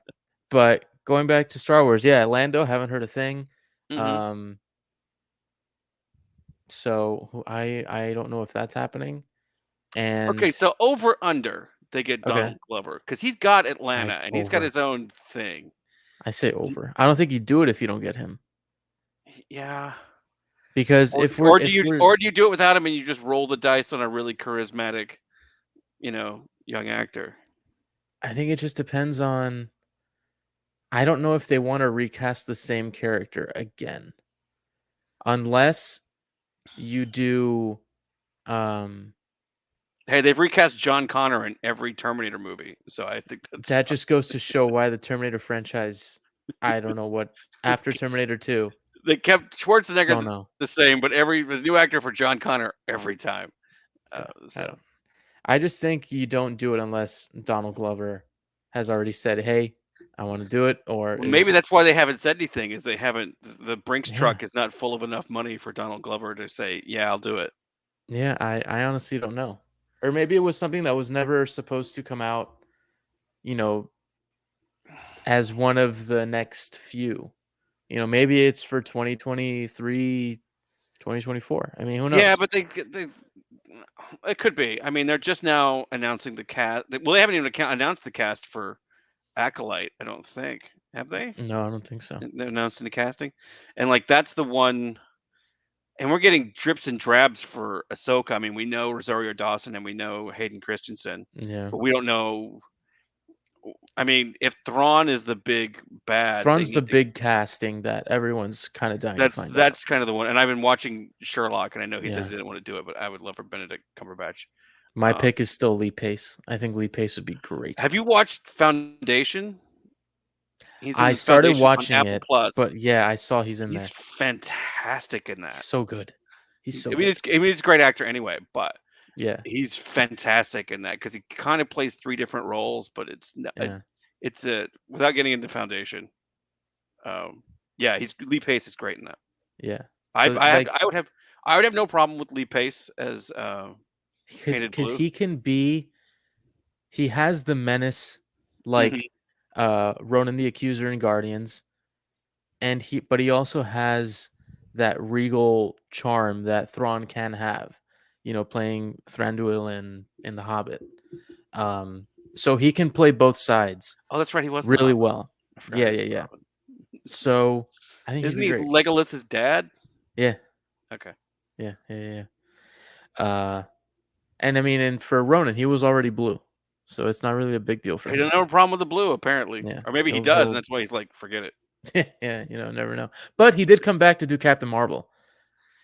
[SPEAKER 1] but going back to Star Wars, yeah, Lando, haven't heard a thing.
[SPEAKER 2] Hmm.
[SPEAKER 1] Um, so I don't know if that's happening.
[SPEAKER 2] Okay,
[SPEAKER 1] And
[SPEAKER 2] so over under they get
[SPEAKER 1] okay,
[SPEAKER 2] Donald Glover because he's got Atlanta and he's got
[SPEAKER 1] over.
[SPEAKER 2] his own thing.
[SPEAKER 1] I say over. I don't think you do it if you don't get him.
[SPEAKER 2] Yeah.
[SPEAKER 1] Because
[SPEAKER 2] Or or do you do it without him and you just roll the dice on a really charismatic, young actor?
[SPEAKER 1] I think it just depends on. I don't know if they want to recast the same character again, unless you do. Um,
[SPEAKER 2] Hey, they've recast John Connor in every Terminator movie, so I think that's
[SPEAKER 1] that
[SPEAKER 2] fine.
[SPEAKER 1] just goes to show why the Terminator franchise. I don't know what after Terminator 2.
[SPEAKER 2] They kept Schwarzenegger
[SPEAKER 1] Don't know.
[SPEAKER 2] the same, but the new actor for John Connor every time.
[SPEAKER 1] Yeah, I
[SPEAKER 2] So
[SPEAKER 1] don't. I just think you don't do it unless Donald Glover has already said, "Hey, I want to do it," or
[SPEAKER 2] well, maybe
[SPEAKER 1] is
[SPEAKER 2] that's why they haven't said anything. Is they haven't the Brinks
[SPEAKER 1] yeah,
[SPEAKER 2] truck is not full of enough money for Donald Glover to say, "Yeah, I'll do it."
[SPEAKER 1] yeah. I honestly don't know, or maybe it was something that was never supposed to come out. You know, as one of the next few. Maybe it's for 2023, 2024. I mean, who
[SPEAKER 2] Yeah,
[SPEAKER 1] knows?
[SPEAKER 2] but they it could be. I mean, they're just now announcing the cast. Well, they haven't even announced the cast for Acolyte. I don't think have they?
[SPEAKER 1] No, I don't think so.
[SPEAKER 2] They're announcing the casting, and like that's the one. And we're getting drips and drabs for Ahsoka. I mean, we know Rosario Dawson and we know Hayden Christensen,
[SPEAKER 1] Yeah.
[SPEAKER 2] but we don't know. I mean, if Thrawn is the big bad, they
[SPEAKER 1] Thrawn's the
[SPEAKER 2] need to.
[SPEAKER 1] big casting that everyone's kind of dying to
[SPEAKER 2] That's
[SPEAKER 1] find out.
[SPEAKER 2] that's kind of the one. And I've been watching Sherlock, and I know he says
[SPEAKER 1] Yeah.
[SPEAKER 2] he didn't want to do it, but I would love for Benedict Cumberbatch.
[SPEAKER 1] My
[SPEAKER 2] Um,
[SPEAKER 1] pick is still Lee Pace. I think Lee Pace would be great.
[SPEAKER 2] have you watched Foundation? He's in
[SPEAKER 1] I
[SPEAKER 2] the
[SPEAKER 1] started
[SPEAKER 2] Foundation on
[SPEAKER 1] watching
[SPEAKER 2] Apple
[SPEAKER 1] it,
[SPEAKER 2] Plus.
[SPEAKER 1] but yeah, I saw he's in
[SPEAKER 2] He's
[SPEAKER 1] there.
[SPEAKER 2] fantastic in
[SPEAKER 1] He's
[SPEAKER 2] that.
[SPEAKER 1] so good. He's so
[SPEAKER 2] I mean,
[SPEAKER 1] good.
[SPEAKER 2] he's a great actor anyway, but
[SPEAKER 1] Yeah.
[SPEAKER 2] he's fantastic in that because he kind of plays three different roles, but
[SPEAKER 1] Yeah.
[SPEAKER 2] it's a without getting into Foundation. Um, yeah, he's Lee Pace is great in that.
[SPEAKER 1] Yeah.
[SPEAKER 2] I
[SPEAKER 1] So
[SPEAKER 2] I have
[SPEAKER 1] like
[SPEAKER 2] I would have no problem with Lee Pace as
[SPEAKER 1] cuz
[SPEAKER 2] Painted
[SPEAKER 1] cuz
[SPEAKER 2] Blue.
[SPEAKER 1] he has the menace
[SPEAKER 2] Hmm.
[SPEAKER 1] like Ronan the Accuser in Guardians, and he also has that regal charm that Thrawn can have, playing Thranduil in The Hobbit. So he can play both sides
[SPEAKER 2] Oh, that's right, he was in The
[SPEAKER 1] really
[SPEAKER 2] Hobbit.
[SPEAKER 1] well.
[SPEAKER 2] I forgot
[SPEAKER 1] Yeah,
[SPEAKER 2] he was
[SPEAKER 1] yeah,
[SPEAKER 2] in The
[SPEAKER 1] yeah.
[SPEAKER 2] Hobbit.
[SPEAKER 1] So I think he'd
[SPEAKER 2] Isn't
[SPEAKER 1] be
[SPEAKER 2] he
[SPEAKER 1] great.
[SPEAKER 2] Legolas's dad?
[SPEAKER 1] Yeah,
[SPEAKER 2] Okay.
[SPEAKER 1] Yeah, yeah, yeah. And I mean, and for Ronan, he was already blue, so it's not really a big deal for
[SPEAKER 2] He
[SPEAKER 1] him.
[SPEAKER 2] doesn't have a problem with the blue, apparently,
[SPEAKER 1] Yeah,
[SPEAKER 2] or maybe he
[SPEAKER 1] he'll
[SPEAKER 2] does, and
[SPEAKER 1] he'll
[SPEAKER 2] that's why he's like, forget it.
[SPEAKER 1] yeah, never know. But he did come back to do Captain Marvel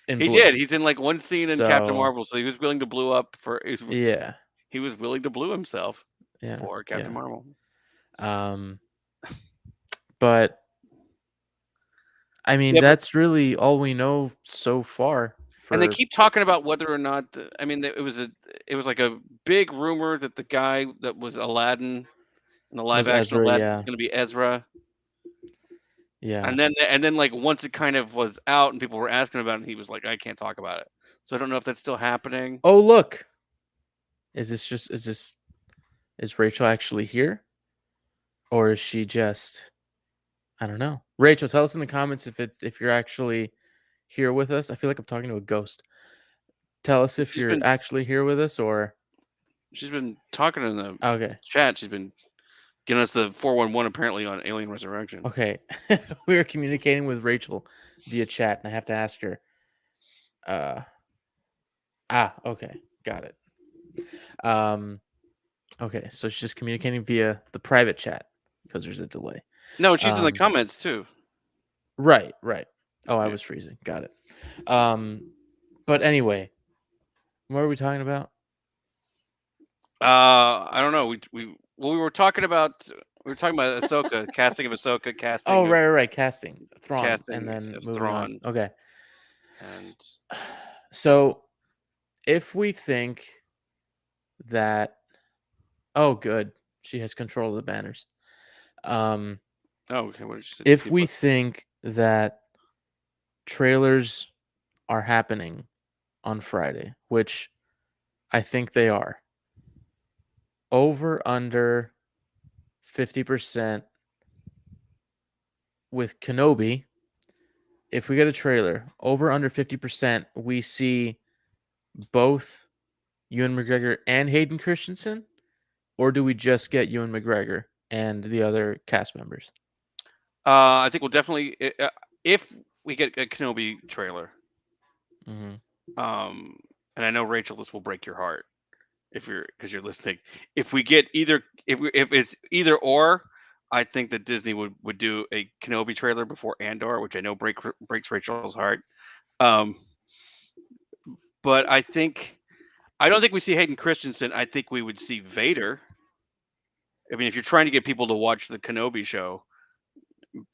[SPEAKER 1] in
[SPEAKER 2] He
[SPEAKER 1] blue.
[SPEAKER 2] did. He's in like one scene in Captain
[SPEAKER 1] So
[SPEAKER 2] Marvel, so he was willing to blue up for.
[SPEAKER 1] yeah,
[SPEAKER 2] He was willing to blue himself
[SPEAKER 1] yeah,
[SPEAKER 2] for Captain
[SPEAKER 1] yeah.
[SPEAKER 2] Marvel.
[SPEAKER 1] Um, but I mean,
[SPEAKER 2] Yeah, but
[SPEAKER 1] that's really all we know so far
[SPEAKER 2] and they
[SPEAKER 1] for
[SPEAKER 2] keep talking about whether or not. I mean, it was like a big rumor that the guy that was Aladdin in the live
[SPEAKER 1] was
[SPEAKER 2] action
[SPEAKER 1] Ezra.
[SPEAKER 2] Aladdin was
[SPEAKER 1] Yeah,
[SPEAKER 2] going to be Ezra.
[SPEAKER 1] yeah.
[SPEAKER 2] And then like once it kind of was out and people were asking about it, he was like, I can't talk about it. So I don't know if that's still happening.
[SPEAKER 1] Oh, look, is Rachel actually here, or is she just? I don't know. Rachel, tell us in the comments if you're actually here with us. I feel like I'm talking to a ghost. Tell us if
[SPEAKER 2] She's
[SPEAKER 1] you're
[SPEAKER 2] been
[SPEAKER 1] actually here with us or
[SPEAKER 2] she's been talking in the
[SPEAKER 1] okay.
[SPEAKER 2] chat. She's been giving us the 411 apparently on Alien Resurrection.
[SPEAKER 1] Okay. We are communicating with Rachel via chat and I have to ask her. Uh okay. Got it. Um okay, so she's just communicating via the private chat because there's a delay.
[SPEAKER 2] No, she's in the
[SPEAKER 1] Um
[SPEAKER 2] comments too.
[SPEAKER 1] right, right. Oh, I
[SPEAKER 2] Yeah.
[SPEAKER 1] was freezing. Got it. But anyway, what are we talking about?
[SPEAKER 2] I don't know. We were talking about Ahsoka, casting of Ahsoka,
[SPEAKER 1] Oh, right. Casting Thrawn, and
[SPEAKER 2] casting
[SPEAKER 1] then
[SPEAKER 2] of
[SPEAKER 1] moving on.
[SPEAKER 2] Thrawn,
[SPEAKER 1] Okay.
[SPEAKER 2] and
[SPEAKER 1] So if we think that, oh, good, she has control of the banners.
[SPEAKER 2] oh, okay. What did you say?
[SPEAKER 1] If we think that trailers are happening on Friday, which I think they are, over under 50% with Kenobi. If we get a trailer over under 50%, we see both Ewan McGregor and Hayden Christensen, or do we just get Ewan McGregor and the other cast members?
[SPEAKER 2] I think we'll definitely if we get a Kenobi trailer.
[SPEAKER 1] Mm-hmm.
[SPEAKER 2] Um, and I know Rachel, this will break your heart if you're because you're listening. If we get either, if it's either or, I think that Disney would do a Kenobi trailer before Andor, which I know breaks Rachel's heart. Um, but I don't think we see Hayden Christensen. I think we would see Vader. I mean, if you're trying to get people to watch the Kenobi show,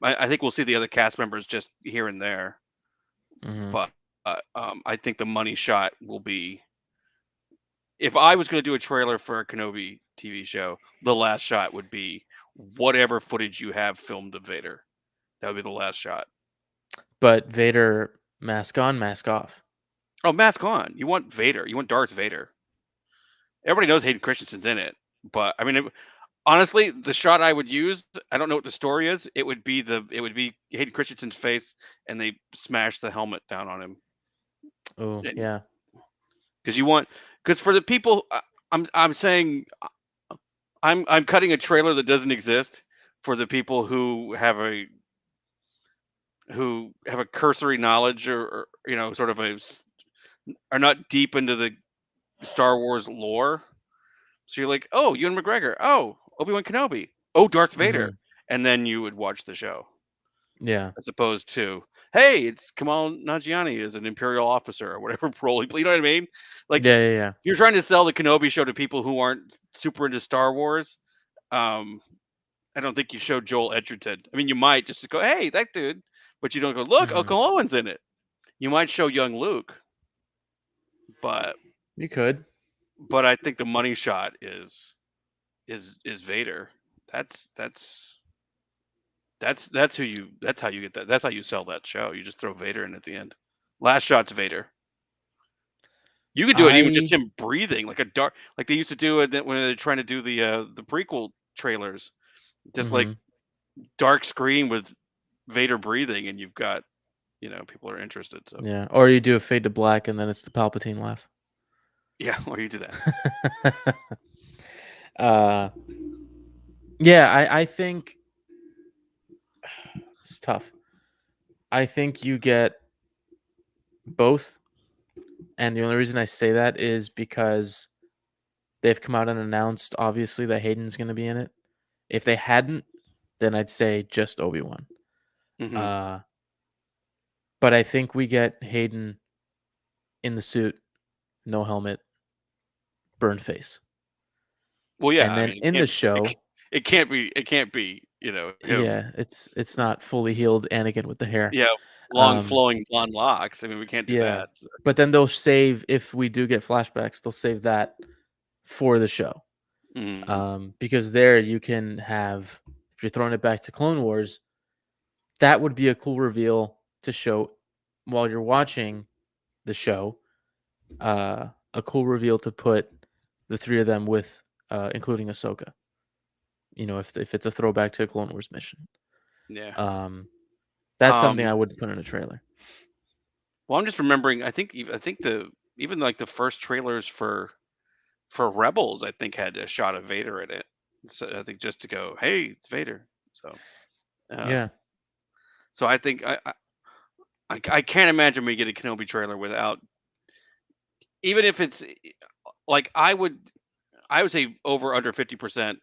[SPEAKER 2] I think we'll see the other cast members just here and there.
[SPEAKER 1] Mm-hmm.
[SPEAKER 2] But I think the money shot will be if I was going to do a trailer for a Kenobi TV show, the last shot would be whatever footage you have filmed of Vader. That would be the last shot.
[SPEAKER 1] But Vader, mask on, mask off.
[SPEAKER 2] Oh, mask on. You want Vader. You want Darth Vader. Everybody knows Hayden Christensen's in it, but I mean, honestly, the shot I would use, I don't know what the story is. It would be Hayden Christensen's face, and they smash the helmet down on him.
[SPEAKER 1] Oh, yeah.
[SPEAKER 2] Because for the people, I'm saying I'm cutting a trailer that doesn't exist for the people who have a cursory knowledge or sort of are not deep into the Star Wars lore. So you're like, oh, Ewan McGregor, oh, Obi-Wan Kenobi, oh, Darth
[SPEAKER 1] Mm-hmm.
[SPEAKER 2] Vader, and then you would watch the show
[SPEAKER 1] Yeah.
[SPEAKER 2] as opposed to, hey, it's Kamal Nanjiani as an Imperial officer or whatever role he played. You know what I mean? Like
[SPEAKER 1] Yeah.
[SPEAKER 2] you're trying to sell the Kenobi show to people who aren't super into Star Wars. Um, I don't think you show Joel Edgerton. I mean, you might just to go, hey, that dude, but you don't go, look,
[SPEAKER 1] Mm-hmm.
[SPEAKER 2] Uncle Owen's in it. You might show young Luke, but
[SPEAKER 1] You could.
[SPEAKER 2] I think the money shot is Vader. That's who you. That's how you get that. That's how you sell that show. You just throw Vader in at the end. Last shot's Vader. You could do it even just
[SPEAKER 1] I
[SPEAKER 2] him breathing, like a dark, like they used to do it when they're trying to do the prequel trailers, just like
[SPEAKER 1] mm-hmm.
[SPEAKER 2] dark screen with Vader breathing, and you've got people are interested. So
[SPEAKER 1] Yeah. Or you do a fade to black and then it's the Palpatine laugh.
[SPEAKER 2] yeah, or you do that.
[SPEAKER 1] uh yeah, I think it's tough. I think you get both And the only reason I say that is because they've come out and announced, obviously, that Hayden's going to be in it. If they hadn't, then I'd say just Obi-Wan.
[SPEAKER 2] Hmm.
[SPEAKER 1] Uh, but I think we get Hayden in the suit, no helmet, burn face.
[SPEAKER 2] Well, yeah.
[SPEAKER 1] And
[SPEAKER 2] I
[SPEAKER 1] then
[SPEAKER 2] mean,
[SPEAKER 1] in the show,
[SPEAKER 2] it can't be. It can't be. Him.
[SPEAKER 1] yeah, it's not fully healed Anakin with the hair.
[SPEAKER 2] Yeah, long
[SPEAKER 1] Um,
[SPEAKER 2] flowing blonde locks. I mean, we can't do
[SPEAKER 1] yeah.
[SPEAKER 2] that. So.
[SPEAKER 1] But then they'll save, if we do get flashbacks, they'll save that for the show.
[SPEAKER 2] Mhm.
[SPEAKER 1] Because there you can have, if you're throwing it back to Clone Wars, that would be a cool reveal to show while you're watching the show. A cool reveal to put the three of them with, including Ahsoka. If it's a throwback to a Clone Wars mission.
[SPEAKER 2] Yeah.
[SPEAKER 1] Um, that's something
[SPEAKER 2] Um.
[SPEAKER 1] I would put in a trailer.
[SPEAKER 2] Well, I'm just remembering. I think the even like the first trailers for Rebels, I think had a shot of Vader in it. So I think just to go, hey, it's Vader. So. Uh,
[SPEAKER 1] Yeah.
[SPEAKER 2] so I think I can't imagine we get a Kenobi trailer without, even if it's like I would say over under 50%.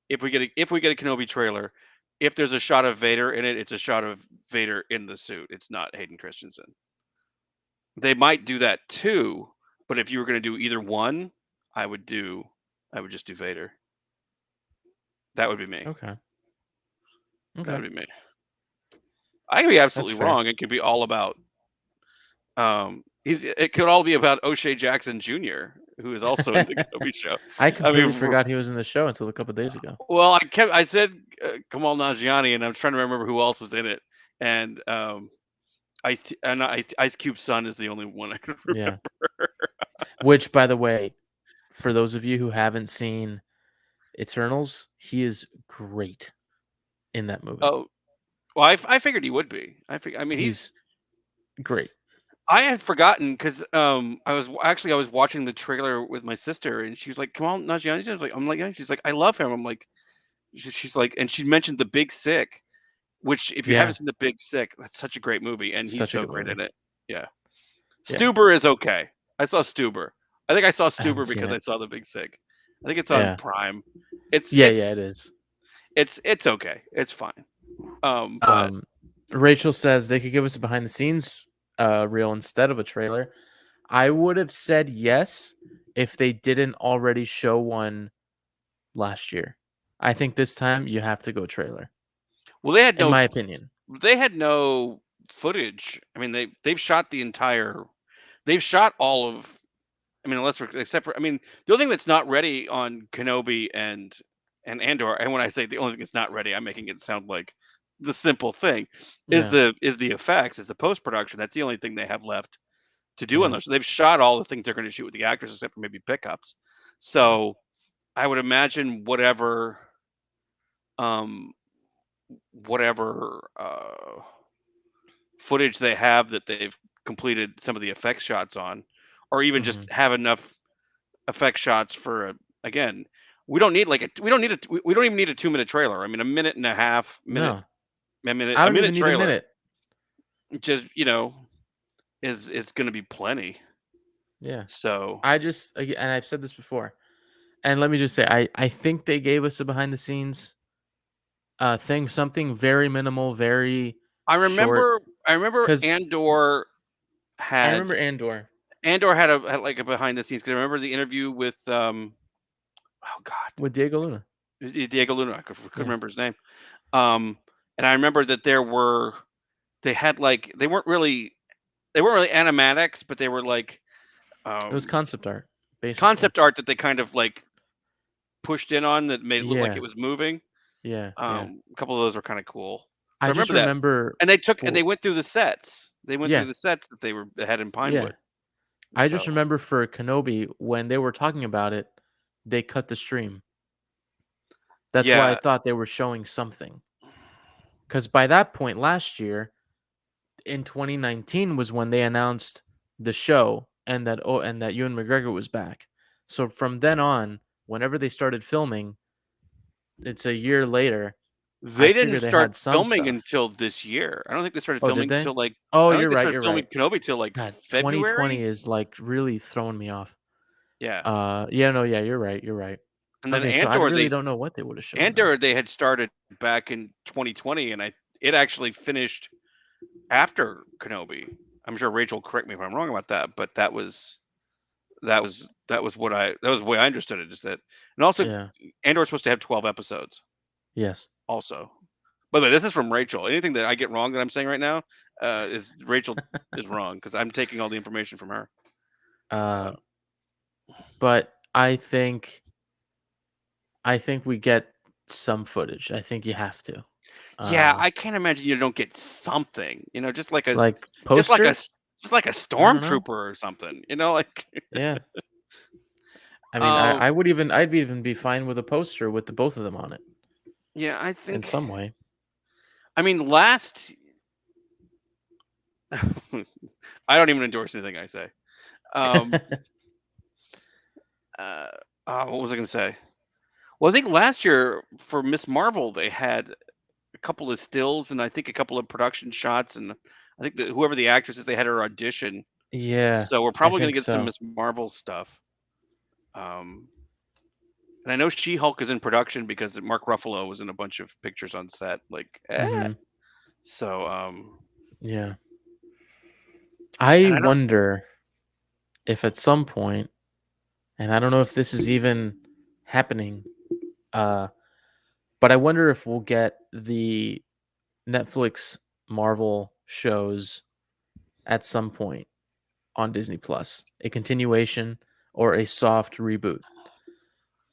[SPEAKER 2] If we get a Kenobi trailer, if there's a shot of Vader in it, it's a shot of Vader in the suit. It's not Hayden Christensen. They might do that too, but if you were going to do either one, I would do I would just do Vader. That would be me.
[SPEAKER 1] Okay.
[SPEAKER 2] That
[SPEAKER 1] Okay.
[SPEAKER 2] would be me. I could be
[SPEAKER 1] That's
[SPEAKER 2] absolutely
[SPEAKER 1] fair.
[SPEAKER 2] wrong. It could be all about it could all be about O'Shea Jackson Jr., who is also in the Kenobi show.
[SPEAKER 1] I
[SPEAKER 2] I
[SPEAKER 1] completely
[SPEAKER 2] mean,
[SPEAKER 1] forgot he was in the show until a couple days ago.
[SPEAKER 2] well, I said Kamal Nanjiani, and I'm trying to remember who else was in it, and Ice Cube's son is the only one I can
[SPEAKER 1] Yeah.
[SPEAKER 2] remember.
[SPEAKER 1] Which, by the way, for those of you who haven't seen Eternals, he is great in that movie.
[SPEAKER 2] Oh, well, I figured he would be. I mean,
[SPEAKER 1] He's great.
[SPEAKER 2] I had forgotten because I was watching the trailer with my sister, and she was like, Kamal Nanjiani. I was like, I'm like, yeah. She's like, I love him. I'm like, she's like, and she mentioned The Big Sick, which if you haven't
[SPEAKER 1] Yeah.
[SPEAKER 2] seen The Big Sick, that's such a great movie, and he's
[SPEAKER 1] Such a
[SPEAKER 2] so
[SPEAKER 1] good
[SPEAKER 2] great
[SPEAKER 1] movie.
[SPEAKER 2] in it. Yeah.
[SPEAKER 1] Yeah.
[SPEAKER 2] Stuber is okay. I saw Stuber. I think I saw
[SPEAKER 1] I haven't
[SPEAKER 2] Stuber
[SPEAKER 1] seen
[SPEAKER 2] because I
[SPEAKER 1] it.
[SPEAKER 2] saw The Big Sick. I think it's on
[SPEAKER 1] Yeah.
[SPEAKER 2] Prime. It's
[SPEAKER 1] Yeah,
[SPEAKER 2] it's
[SPEAKER 1] it is.
[SPEAKER 2] it's okay. It's fine. But
[SPEAKER 1] Um, Rachel says they could give us a behind the scenes reel instead of a trailer. I would have said yes if they didn't already show one last year. I think this time you have to go trailer,
[SPEAKER 2] well,
[SPEAKER 1] in my opinion.
[SPEAKER 2] they had no footage. I mean, they've shot the entire. They've shot all of. I mean, except for, I mean, the only thing that's not ready on Kenobi and Andor, and when I say the only thing that's not ready, I'm making it sound like the simple thing
[SPEAKER 1] Yeah.
[SPEAKER 2] is the effects, is the post production. That's the only thing they have left to do on
[SPEAKER 1] Yeah.
[SPEAKER 2] those. They've shot all the things they're going to shoot with the actors, except for maybe pickups. So I would imagine um, whatever footage they have that they've completed some of the effects shots on, or even
[SPEAKER 1] Hmm.
[SPEAKER 2] just have enough effect shots for again. We don't even need a 2 minute trailer. I mean, a minute and a half
[SPEAKER 1] No, I
[SPEAKER 2] a
[SPEAKER 1] don't
[SPEAKER 2] minute
[SPEAKER 1] even need a
[SPEAKER 2] trailer
[SPEAKER 1] minute.
[SPEAKER 2] just is going to be plenty.
[SPEAKER 1] Yeah.
[SPEAKER 2] So
[SPEAKER 1] And I've said this before, and let me just say, I think they gave us a behind the scenes thing, something very minimal, very short.
[SPEAKER 2] I remember
[SPEAKER 1] Because I remember Andor
[SPEAKER 2] Andor had like a behind the scenes, because I remember the interview with oh god,
[SPEAKER 1] with Diego Luna.
[SPEAKER 2] Diego Luna. I couldn't
[SPEAKER 1] Yeah,
[SPEAKER 2] remember his name. Um, and I remember that they had like they weren't really animatics, but they were like
[SPEAKER 1] it was
[SPEAKER 2] um,
[SPEAKER 1] concept art, basically.
[SPEAKER 2] concept art that they kind of like pushed in on that made it look like it
[SPEAKER 1] Yeah,
[SPEAKER 2] was moving.
[SPEAKER 1] yeah, yeah.
[SPEAKER 2] A couple of those were kind of cool. So
[SPEAKER 1] I
[SPEAKER 2] I
[SPEAKER 1] just
[SPEAKER 2] remember that,
[SPEAKER 1] remember
[SPEAKER 2] and they
[SPEAKER 1] for
[SPEAKER 2] went through the sets. They went through
[SPEAKER 1] yeah,
[SPEAKER 2] the sets that they had in
[SPEAKER 1] yeah.
[SPEAKER 2] Pinewood.
[SPEAKER 1] I just
[SPEAKER 2] So
[SPEAKER 1] remember for Kenobi when they were talking about it, they cut the stream. That's why I
[SPEAKER 2] yeah,
[SPEAKER 1] thought they were showing something. Because by that point last year, in 2019, was when they announced the show and that Ewan McGregor was back. So from then on, whenever they started filming, it's a year later. I
[SPEAKER 2] They didn't
[SPEAKER 1] figure they
[SPEAKER 2] start
[SPEAKER 1] had some
[SPEAKER 2] filming
[SPEAKER 1] stuff.
[SPEAKER 2] until this year. I don't think they started
[SPEAKER 1] Oh, did
[SPEAKER 2] filming
[SPEAKER 1] they?
[SPEAKER 2] till, like
[SPEAKER 1] Oh,
[SPEAKER 2] I don't
[SPEAKER 1] you're
[SPEAKER 2] think they
[SPEAKER 1] right,
[SPEAKER 2] started
[SPEAKER 1] you're
[SPEAKER 2] filming
[SPEAKER 1] right.
[SPEAKER 2] Kenobi till, like,
[SPEAKER 1] God, 2020
[SPEAKER 2] February?
[SPEAKER 1] is, like, really throwing me off.
[SPEAKER 2] Yeah.
[SPEAKER 1] Yeah, no, yeah, you're right, you're right.
[SPEAKER 2] And then
[SPEAKER 1] Okay, so I really don't know what they would have shown then.
[SPEAKER 2] Andor they had started back in 2020, and it actually finished after Kenobi. I'm sure Rachel will correct me if I'm wrong about that, but that was the way I understood it, is that, and also
[SPEAKER 1] Yeah.
[SPEAKER 2] Andor's supposed to have 12 episodes
[SPEAKER 1] Yes.
[SPEAKER 2] also. By the way, this is from Rachel. Anything that I get wrong that I'm saying right now, is Rachel is wrong, because I'm taking all the information from her.
[SPEAKER 1] Uh,
[SPEAKER 2] Uh,
[SPEAKER 1] but I think we get some footage. I think you have to.
[SPEAKER 2] yeah,
[SPEAKER 1] Uh,
[SPEAKER 2] I can't imagine you don't get something, just like a
[SPEAKER 1] like
[SPEAKER 2] just like a
[SPEAKER 1] poster?
[SPEAKER 2] s just like a
[SPEAKER 1] I don't know.
[SPEAKER 2] stormtrooper or something, like
[SPEAKER 1] Yeah. I mean,
[SPEAKER 2] um,
[SPEAKER 1] I'd even be fine with a poster with the both of them on it
[SPEAKER 2] yeah, I
[SPEAKER 1] in
[SPEAKER 2] think
[SPEAKER 1] some way.
[SPEAKER 2] I mean, last I don't even endorse anything I say. Um, uh, what was I gonna say? Well, I think last year for Miss Marvel, they had a couple of stills and I think a couple of production shots, and I think that whoever the actress is, they had her audition.
[SPEAKER 1] Yeah,
[SPEAKER 2] So we're
[SPEAKER 1] I
[SPEAKER 2] probably gonna
[SPEAKER 1] think
[SPEAKER 2] get some
[SPEAKER 1] so.
[SPEAKER 2] Miss Marvel stuff. Um, and I know She-Hulk is in production because Mark Ruffalo was in a bunch of pictures on set. Like,
[SPEAKER 1] Mhm.
[SPEAKER 2] so
[SPEAKER 1] Yeah. I
[SPEAKER 2] and I don't.
[SPEAKER 1] wonder if at some point, and I don't know if this is even happening, uh, but I wonder if we'll get the Netflix Marvel shows at some point on Disney Plus, a continuation or a soft reboot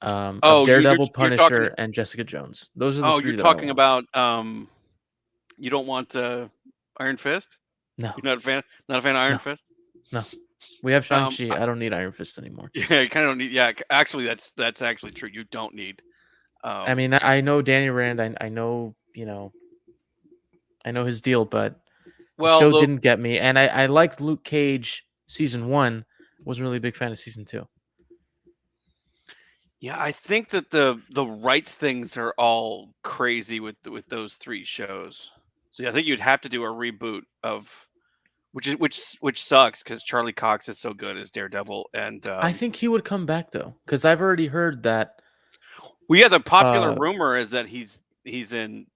[SPEAKER 1] of
[SPEAKER 2] Oh,
[SPEAKER 1] Daredevil,
[SPEAKER 2] you're talking.
[SPEAKER 1] Punisher, and Jessica Jones. Those are the
[SPEAKER 2] Oh, you're
[SPEAKER 1] three that I
[SPEAKER 2] talking
[SPEAKER 1] want.
[SPEAKER 2] about you don't want Iron Fist?
[SPEAKER 1] No,
[SPEAKER 2] You're not a fan of Iron
[SPEAKER 1] no,
[SPEAKER 2] Fist?
[SPEAKER 1] no. We have
[SPEAKER 2] Um,
[SPEAKER 1] Shang-Chi. I don't need Iron Fist anymore.
[SPEAKER 2] yeah, you kind of don't need. Yeah, actually, that's actually true. You don't need.
[SPEAKER 1] I mean, I know Danny Rand. I know, I know his deal, but the
[SPEAKER 2] Well,
[SPEAKER 1] show didn't get me. And I liked Luke Cage season one. Wasn't really a big fan of season two.
[SPEAKER 2] yeah, I think that the rights things are all crazy with those three shows. So yeah, I think you'd have to do a reboot of which sucks because Charlie Cox is so good as Daredevil, and
[SPEAKER 1] I think he would come back though, because I've already heard that.
[SPEAKER 2] well, yeah, the popular
[SPEAKER 1] Uh,
[SPEAKER 2] rumor is that he's in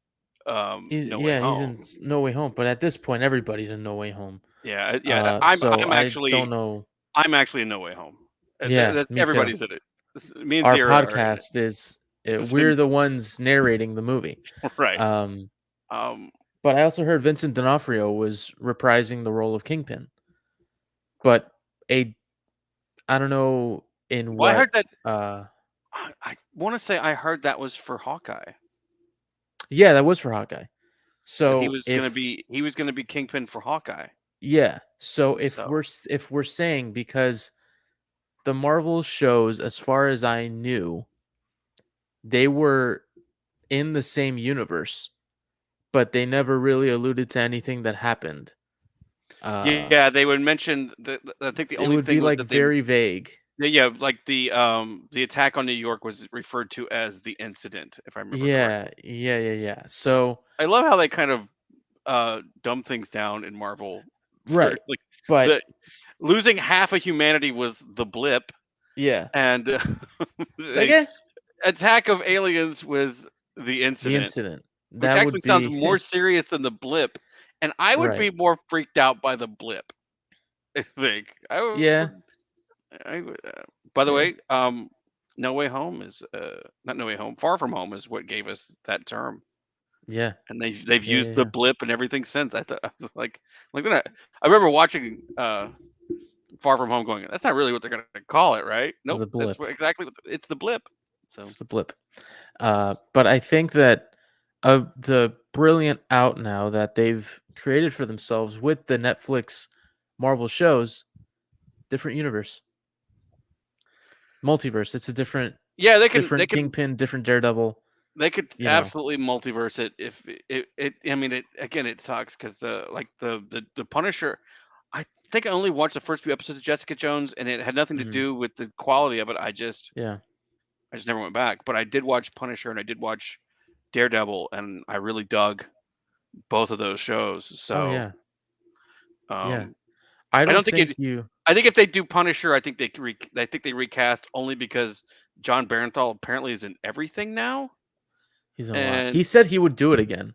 [SPEAKER 2] No Way
[SPEAKER 1] He's in
[SPEAKER 2] Home.
[SPEAKER 1] No Way Home, but at this point, everybody's in No Way Home.
[SPEAKER 2] Yeah, yeah. I'm
[SPEAKER 1] So
[SPEAKER 2] I'm
[SPEAKER 1] I don't
[SPEAKER 2] actually
[SPEAKER 1] know.
[SPEAKER 2] I'm actually in No Way Home.
[SPEAKER 1] Yeah, me too.
[SPEAKER 2] Everybody's in it. Me and
[SPEAKER 1] Our
[SPEAKER 2] Zero are in it.
[SPEAKER 1] podcast is
[SPEAKER 2] And
[SPEAKER 1] we're the ones narrating the movie.
[SPEAKER 2] right.
[SPEAKER 1] Um,
[SPEAKER 2] Um,
[SPEAKER 1] but I also heard Vincent D'Onofrio was reprising the role of Kingpin, but a I don't know in
[SPEAKER 2] well, I heard
[SPEAKER 1] what.
[SPEAKER 2] that.
[SPEAKER 1] Uh,
[SPEAKER 2] I want to say I heard that was for Hawkeye.
[SPEAKER 1] yeah, that was for Hawkeye.
[SPEAKER 2] That
[SPEAKER 1] So
[SPEAKER 2] he was gonna be Kingpin for Hawkeye.
[SPEAKER 1] so
[SPEAKER 2] So
[SPEAKER 1] if we're saying because the Marvel shows, as far as I knew, they were in the same universe, but they never really alluded to anything that happened. Uh,
[SPEAKER 2] yeah, they would mention that. I think the
[SPEAKER 1] it
[SPEAKER 2] only
[SPEAKER 1] would be
[SPEAKER 2] thing was
[SPEAKER 1] like
[SPEAKER 2] that
[SPEAKER 1] very vague.
[SPEAKER 2] yeah, like the attack on New York was referred to as the incident, if I remember
[SPEAKER 1] Yeah,
[SPEAKER 2] correctly.
[SPEAKER 1] yeah. So
[SPEAKER 2] I love how they kind of dumb things down in Marvel for
[SPEAKER 1] right,
[SPEAKER 2] like
[SPEAKER 1] but
[SPEAKER 2] the losing half of humanity was the blip,
[SPEAKER 1] yeah,
[SPEAKER 2] and
[SPEAKER 1] it's like
[SPEAKER 2] the attack of aliens was the
[SPEAKER 1] the
[SPEAKER 2] incident,
[SPEAKER 1] incident
[SPEAKER 2] which
[SPEAKER 1] that
[SPEAKER 2] actually
[SPEAKER 1] would
[SPEAKER 2] sounds
[SPEAKER 1] be
[SPEAKER 2] more serious than the blip. And I would
[SPEAKER 1] right.
[SPEAKER 2] be more freaked out by the blip. I think I
[SPEAKER 1] Yeah,
[SPEAKER 2] would. By the
[SPEAKER 1] yeah,
[SPEAKER 2] way, No Way Home is not No Way Home. Far From Home is what gave us that term,
[SPEAKER 1] yeah,
[SPEAKER 2] and they've
[SPEAKER 1] yeah,
[SPEAKER 2] used the
[SPEAKER 1] yeah.
[SPEAKER 2] blip and everything since. I thought I was like they're not, I remember watching Far From Home, going, that's not really what they're gonna call it, right? Nope,
[SPEAKER 1] The
[SPEAKER 2] that's
[SPEAKER 1] blip.
[SPEAKER 2] exactly what it's the blip. So
[SPEAKER 1] It's the blip. But I think that the brilliant out now that they've created for themselves with the Netflix Marvel shows, different universe, multiverse. It's a
[SPEAKER 2] yeah,
[SPEAKER 1] different Kingpin, different Daredevil.
[SPEAKER 2] they could
[SPEAKER 1] You know,
[SPEAKER 2] absolutely multiverse it if it I mean it again, it sucks because the Punisher, I think I only watched the first few episodes of Jessica Jones, and it had nothing to
[SPEAKER 1] mhm,
[SPEAKER 2] do with the quality of it. I just
[SPEAKER 1] yeah,
[SPEAKER 2] never went back. But I did watch Punisher, and I did watch Daredevil, and I really dug both of those shows.
[SPEAKER 1] Oh
[SPEAKER 2] So
[SPEAKER 1] yeah, yeah.
[SPEAKER 2] um,
[SPEAKER 1] I
[SPEAKER 2] I
[SPEAKER 1] don't
[SPEAKER 2] don't think
[SPEAKER 1] think
[SPEAKER 2] it.
[SPEAKER 1] you.
[SPEAKER 2] I think if they do Punisher, I think they recast only because John Barenthal apparently is in everything now,
[SPEAKER 1] He's in a lot. He
[SPEAKER 2] and
[SPEAKER 1] said he would do it again,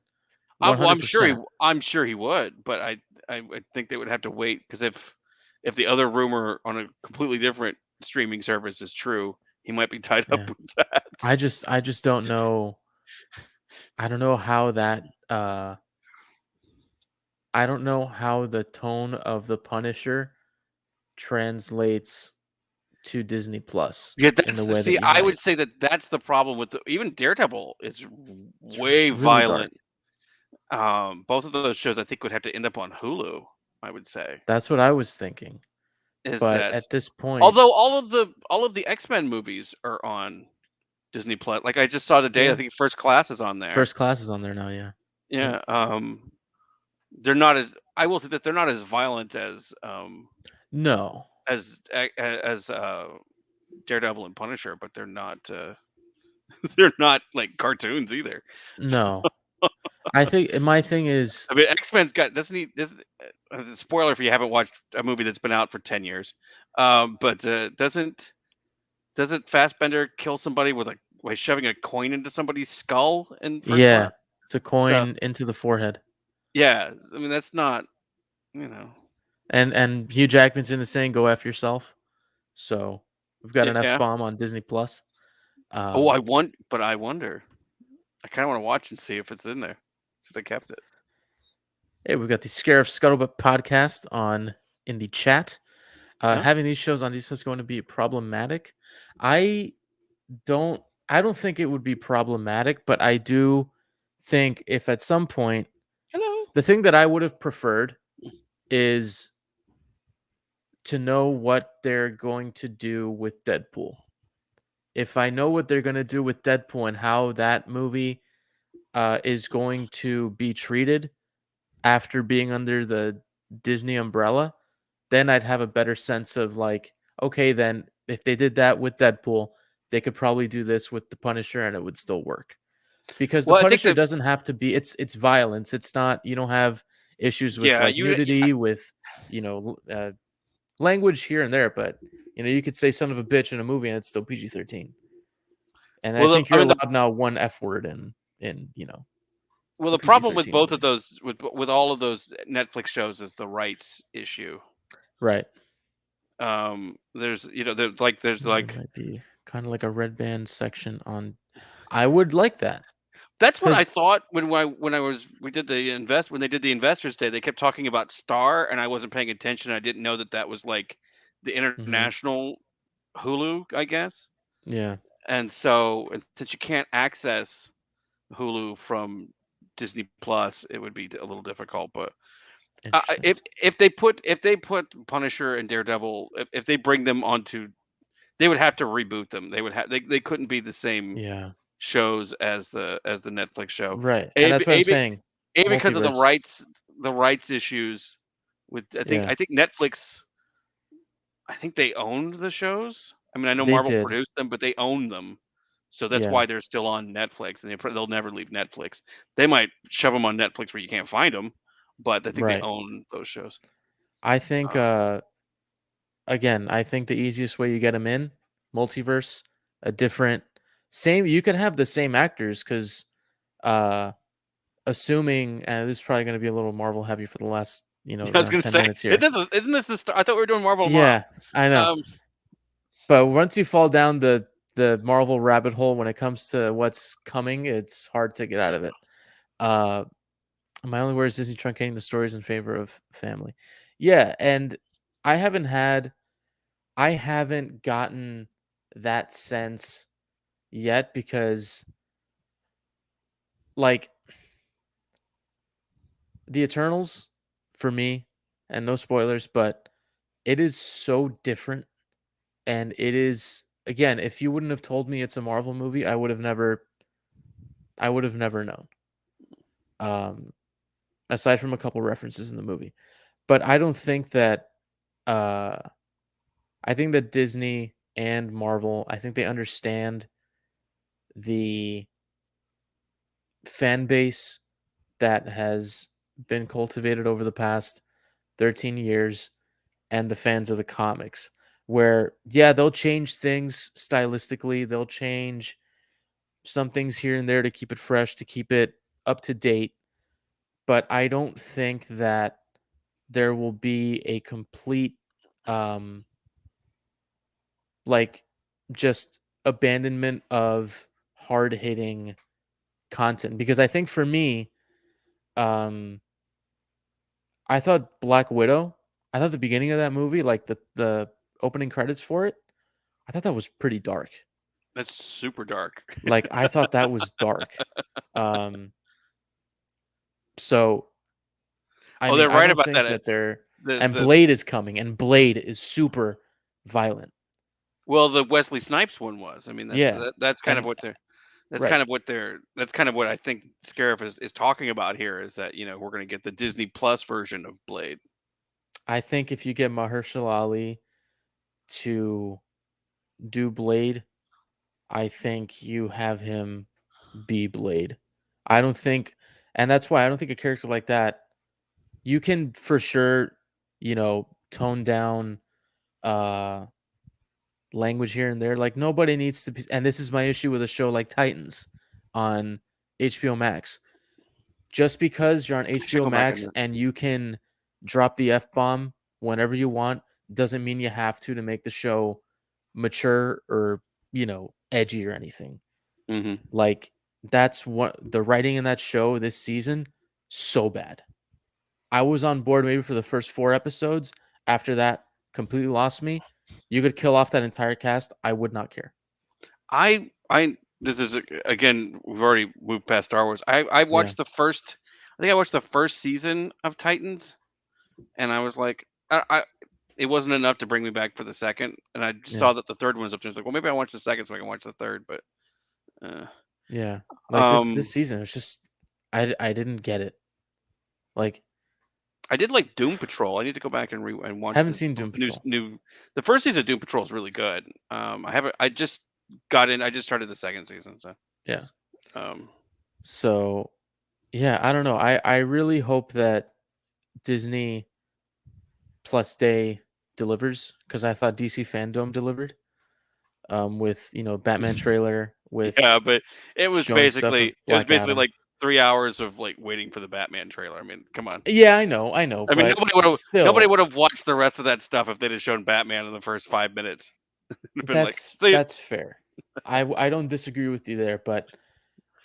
[SPEAKER 2] well, I'm sure
[SPEAKER 1] 100%.
[SPEAKER 2] I'm sure he would, but I would think they would have to wait because if the other rumor on a completely different streaming service is true, he might be tied up
[SPEAKER 1] Yeah.
[SPEAKER 2] with that.
[SPEAKER 1] I just don't know. I don't know how that. I don't know how the tone of the Punisher translates to Disney Plus
[SPEAKER 2] Yeah,
[SPEAKER 1] in the
[SPEAKER 2] that's
[SPEAKER 1] way that
[SPEAKER 2] see,
[SPEAKER 1] you
[SPEAKER 2] I
[SPEAKER 1] might.
[SPEAKER 2] would say that that's the problem with even Daredevil is way
[SPEAKER 1] It's really dark.
[SPEAKER 2] violent. Both of those shows I think would have to end up on Hulu. I would say
[SPEAKER 1] That's what I was thinking.
[SPEAKER 2] is
[SPEAKER 1] But
[SPEAKER 2] that
[SPEAKER 1] at this point,
[SPEAKER 2] although all of the X-Men movies are on Disney Plus. Like I just saw today, I
[SPEAKER 1] yeah,
[SPEAKER 2] think First Class is on there.
[SPEAKER 1] First Class is on there now. Yeah. Yep.
[SPEAKER 2] Yeah, they're not as I will say that they're not as violent
[SPEAKER 1] No,
[SPEAKER 2] as Daredevil and Punisher, but they're not they're not like cartoons either.
[SPEAKER 1] no. I think my thing is,
[SPEAKER 2] I mean, X Men's got doesn't he? Doesn't, spoiler if you haven't watched a movie that's been out for 10 years, but doesn't Fassbender kill somebody with a by shoving a coin into somebody's skull in First
[SPEAKER 1] yeah,
[SPEAKER 2] Class?
[SPEAKER 1] it's a
[SPEAKER 2] So
[SPEAKER 1] coin into the forehead.
[SPEAKER 2] yeah, I mean that's not you know
[SPEAKER 1] And Hugh Jackman's in the saying "Go f yourself." So we've got an F
[SPEAKER 2] yeah.
[SPEAKER 1] bomb on Disney Plus.
[SPEAKER 2] Oh,
[SPEAKER 1] Um,
[SPEAKER 2] but I wonder. I kind of want to watch and see if it's in there. So they kept it.
[SPEAKER 1] hey, we've got the Scarif Scuttlebutt podcast on in the chat.
[SPEAKER 2] Yeah.
[SPEAKER 1] Having these shows on Disney Plus is going to be problematic. I don't. I don't think it would be problematic, but I do think if at some point
[SPEAKER 2] Hello.
[SPEAKER 1] the thing that I would have preferred is to know what they're going to do with Deadpool. If I know what they're going to do with Deadpool and how that movie is going to be treated after being under the Disney umbrella, then I'd have a better sense of like, okay, then if they did that with Deadpool, they could probably do this with the Punisher and it would still work. Because the
[SPEAKER 2] Well, I think
[SPEAKER 1] Punisher
[SPEAKER 2] that
[SPEAKER 1] doesn't have to be it's violence. It's not you don't have issues with
[SPEAKER 2] yeah,
[SPEAKER 1] like
[SPEAKER 2] you
[SPEAKER 1] nudity with, you know, language here and there, but you could say son of a bitch in a movie and it's still PG-13. And I
[SPEAKER 2] well,
[SPEAKER 1] think
[SPEAKER 2] I
[SPEAKER 1] you're
[SPEAKER 2] mean
[SPEAKER 1] allowed now one F word in a
[SPEAKER 2] the problem with
[SPEAKER 1] PG-13
[SPEAKER 2] both of
[SPEAKER 1] movie.
[SPEAKER 2] those with all of those Netflix shows is the rights issue.
[SPEAKER 1] Right.
[SPEAKER 2] There's there's
[SPEAKER 1] There
[SPEAKER 2] like
[SPEAKER 1] might be kind of like a red band section on. I would like that
[SPEAKER 2] that's what I
[SPEAKER 1] because.
[SPEAKER 2] thought when I was we did the invest when they did the investors day. They kept talking about Star, and I wasn't paying attention. I didn't know that that was like the
[SPEAKER 1] Mhm,
[SPEAKER 2] international Hulu, I guess.
[SPEAKER 1] yeah,
[SPEAKER 2] And so, and since you can't access Hulu from Disney Plus, it would be a little difficult. But
[SPEAKER 1] interesting.
[SPEAKER 2] if they put Punisher and Daredevil, if they bring them onto, they would have to reboot them. They would have they couldn't be the same
[SPEAKER 1] Yeah,
[SPEAKER 2] shows as the Netflix show.
[SPEAKER 1] right, and
[SPEAKER 2] A,
[SPEAKER 1] that's
[SPEAKER 2] be-
[SPEAKER 1] what I'm
[SPEAKER 2] a, be-
[SPEAKER 1] saying.
[SPEAKER 2] a because of
[SPEAKER 1] Multiverse.
[SPEAKER 2] the rights issues with
[SPEAKER 1] Yeah,
[SPEAKER 2] I think Netflix. I think they owned the shows. I mean, I know
[SPEAKER 1] they
[SPEAKER 2] Marvel
[SPEAKER 1] did.
[SPEAKER 2] produced them, but they own them. So that's
[SPEAKER 1] Yeah,
[SPEAKER 2] why they're still on Netflix, and they'll never leave Netflix. They might shove them on Netflix where you can't find them, but I think they
[SPEAKER 1] right.
[SPEAKER 2] own those shows.
[SPEAKER 1] I think.
[SPEAKER 2] Uh,
[SPEAKER 1] Again, I think the easiest way you get them in multiverse, a different same. You can have the same actors because, uh, assuming, and this is probably going to be a little Marvel heavy for the last
[SPEAKER 2] I was
[SPEAKER 1] around
[SPEAKER 2] gonna
[SPEAKER 1] 10 minutes here.
[SPEAKER 2] isn't this the I thought we were doing Marvel tomorrow.
[SPEAKER 1] Yeah, I know.
[SPEAKER 2] Um,
[SPEAKER 1] But once you fall down the Marvel rabbit hole when it comes to what's coming, it's hard to get out of it. Uh, my only word is Disney truncating the stories in favor of family. Yeah, and I haven't had I haven't gotten that sense yet because like the Eternals for me, and no spoilers, but it is so different and it is again, if you wouldn't have told me it's a Marvel movie, I would have never known. Um, aside from a couple references in the movie. But I don't think that uh I think that Disney and Marvel, I think they understand the fan base that has been cultivated over the past 13 years and the fans of the comics, where, yeah, they'll change things stylistically, they'll change some things here and there to keep it fresh, to keep it up to date. But I don't think that there will be a complete, um, like, just abandonment of hard hitting content. Because I think for me, um, I thought Black Widow, I thought the beginning of that movie, like the opening credits for it, I thought that was pretty dark.
[SPEAKER 2] That's super dark.
[SPEAKER 1] Like, I thought that was dark. Um, so I
[SPEAKER 2] Oh,
[SPEAKER 1] mean,
[SPEAKER 2] they're
[SPEAKER 1] I
[SPEAKER 2] right
[SPEAKER 1] don't
[SPEAKER 2] about
[SPEAKER 1] think
[SPEAKER 2] that.
[SPEAKER 1] that they're and
[SPEAKER 2] The
[SPEAKER 1] Blade is coming, and Blade is super violent.
[SPEAKER 2] well, the Wesley Snipes one was. I mean,
[SPEAKER 1] Yeah,
[SPEAKER 2] that's kind of
[SPEAKER 1] and
[SPEAKER 2] what they're
[SPEAKER 1] right.
[SPEAKER 2] that's kind of what I think Scarif is talking about here is that, we're gonna get the Disney Plus version of Blade.
[SPEAKER 1] I think if you get Mahershala Ali to do Blade, I think you have him be Blade. I don't think, and that's why I don't think a character like that, you can for sure, tone down uh language here and there. Like, nobody needs to be, and this is my issue with a show like Titans on HBO Max. Just because you're on
[SPEAKER 2] I should
[SPEAKER 1] HBO
[SPEAKER 2] go back and
[SPEAKER 1] Max and you can drop the F bomb whenever you want, doesn't mean you have to make the show mature or, edgy or anything.
[SPEAKER 2] Mhm.
[SPEAKER 1] Like, that's what the writing in that show this season, so bad. I was on board maybe for the first 4 episodes. After that, completely lost me. You could kill off that entire cast. I would not care.
[SPEAKER 2] I this is again, we've already moved past Star Wars. I
[SPEAKER 1] Yeah.
[SPEAKER 2] watched the first I think I watched the first season of Titans, and I was like, it wasn't enough to bring me back for the second, and I just
[SPEAKER 1] Yeah.
[SPEAKER 2] saw that the third one was up there. I was like, well, maybe I watch the second so I can watch the third, but uh,
[SPEAKER 1] Yeah. Like, this
[SPEAKER 2] um,
[SPEAKER 1] season, it's just I didn't get it. Like,
[SPEAKER 2] I did like Doom Patrol. I need to go back and watch
[SPEAKER 1] haven't
[SPEAKER 2] the
[SPEAKER 1] seen Doom Patrol.
[SPEAKER 2] new. The first season of Doom Patrol is really good. I haven't. I just got in. I just started the second season, so
[SPEAKER 1] Yeah.
[SPEAKER 2] um,
[SPEAKER 1] So, yeah, I don't know. I really hope that Disney Plus Day delivers, because I thought DC Fandom delivered, with, Batman trailer, with
[SPEAKER 2] yeah, but
[SPEAKER 1] showing stuff of
[SPEAKER 2] it was
[SPEAKER 1] Black
[SPEAKER 2] basically
[SPEAKER 1] Adam.
[SPEAKER 2] like 3 hours of like waiting for the Batman trailer. I mean, come on.
[SPEAKER 1] Yeah, I know,
[SPEAKER 2] I mean,
[SPEAKER 1] but
[SPEAKER 2] nobody
[SPEAKER 1] still,
[SPEAKER 2] would have watched the rest of that stuff if they'd have shown Batman in the first 5 minutes. It'd been like,
[SPEAKER 1] that's
[SPEAKER 2] see,
[SPEAKER 1] that's fair. I don't disagree with you there, but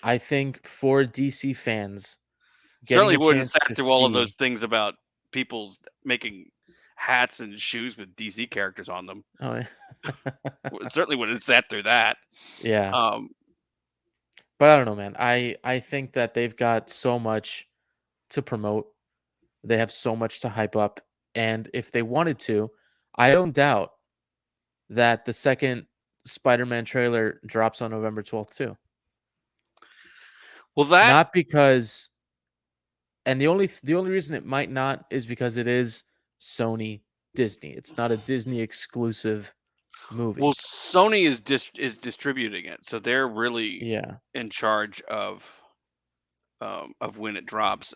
[SPEAKER 1] I think for DC fans getting
[SPEAKER 2] certainly
[SPEAKER 1] a
[SPEAKER 2] wouldn't have
[SPEAKER 1] chance
[SPEAKER 2] sat
[SPEAKER 1] to
[SPEAKER 2] through all of those
[SPEAKER 1] see.
[SPEAKER 2] things about people's making hats and shoes with DC characters on them.
[SPEAKER 1] Oh, yeah.
[SPEAKER 2] Certainly wouldn't have sat through that.
[SPEAKER 1] Yeah.
[SPEAKER 2] Um,
[SPEAKER 1] But I don't know, man. I think that they've got so much to promote. They have so much to hype up, and if they wanted to, I don't doubt that the second Spider-Man trailer drops on November 12th too.
[SPEAKER 2] well, that
[SPEAKER 1] Not because, and the only reason it might not is because it is Sony Disney. It's not a Disney exclusive
[SPEAKER 2] well,
[SPEAKER 1] movie.
[SPEAKER 2] Sony is distributing it, so they're really
[SPEAKER 1] Yeah,
[SPEAKER 2] in charge of when it drops.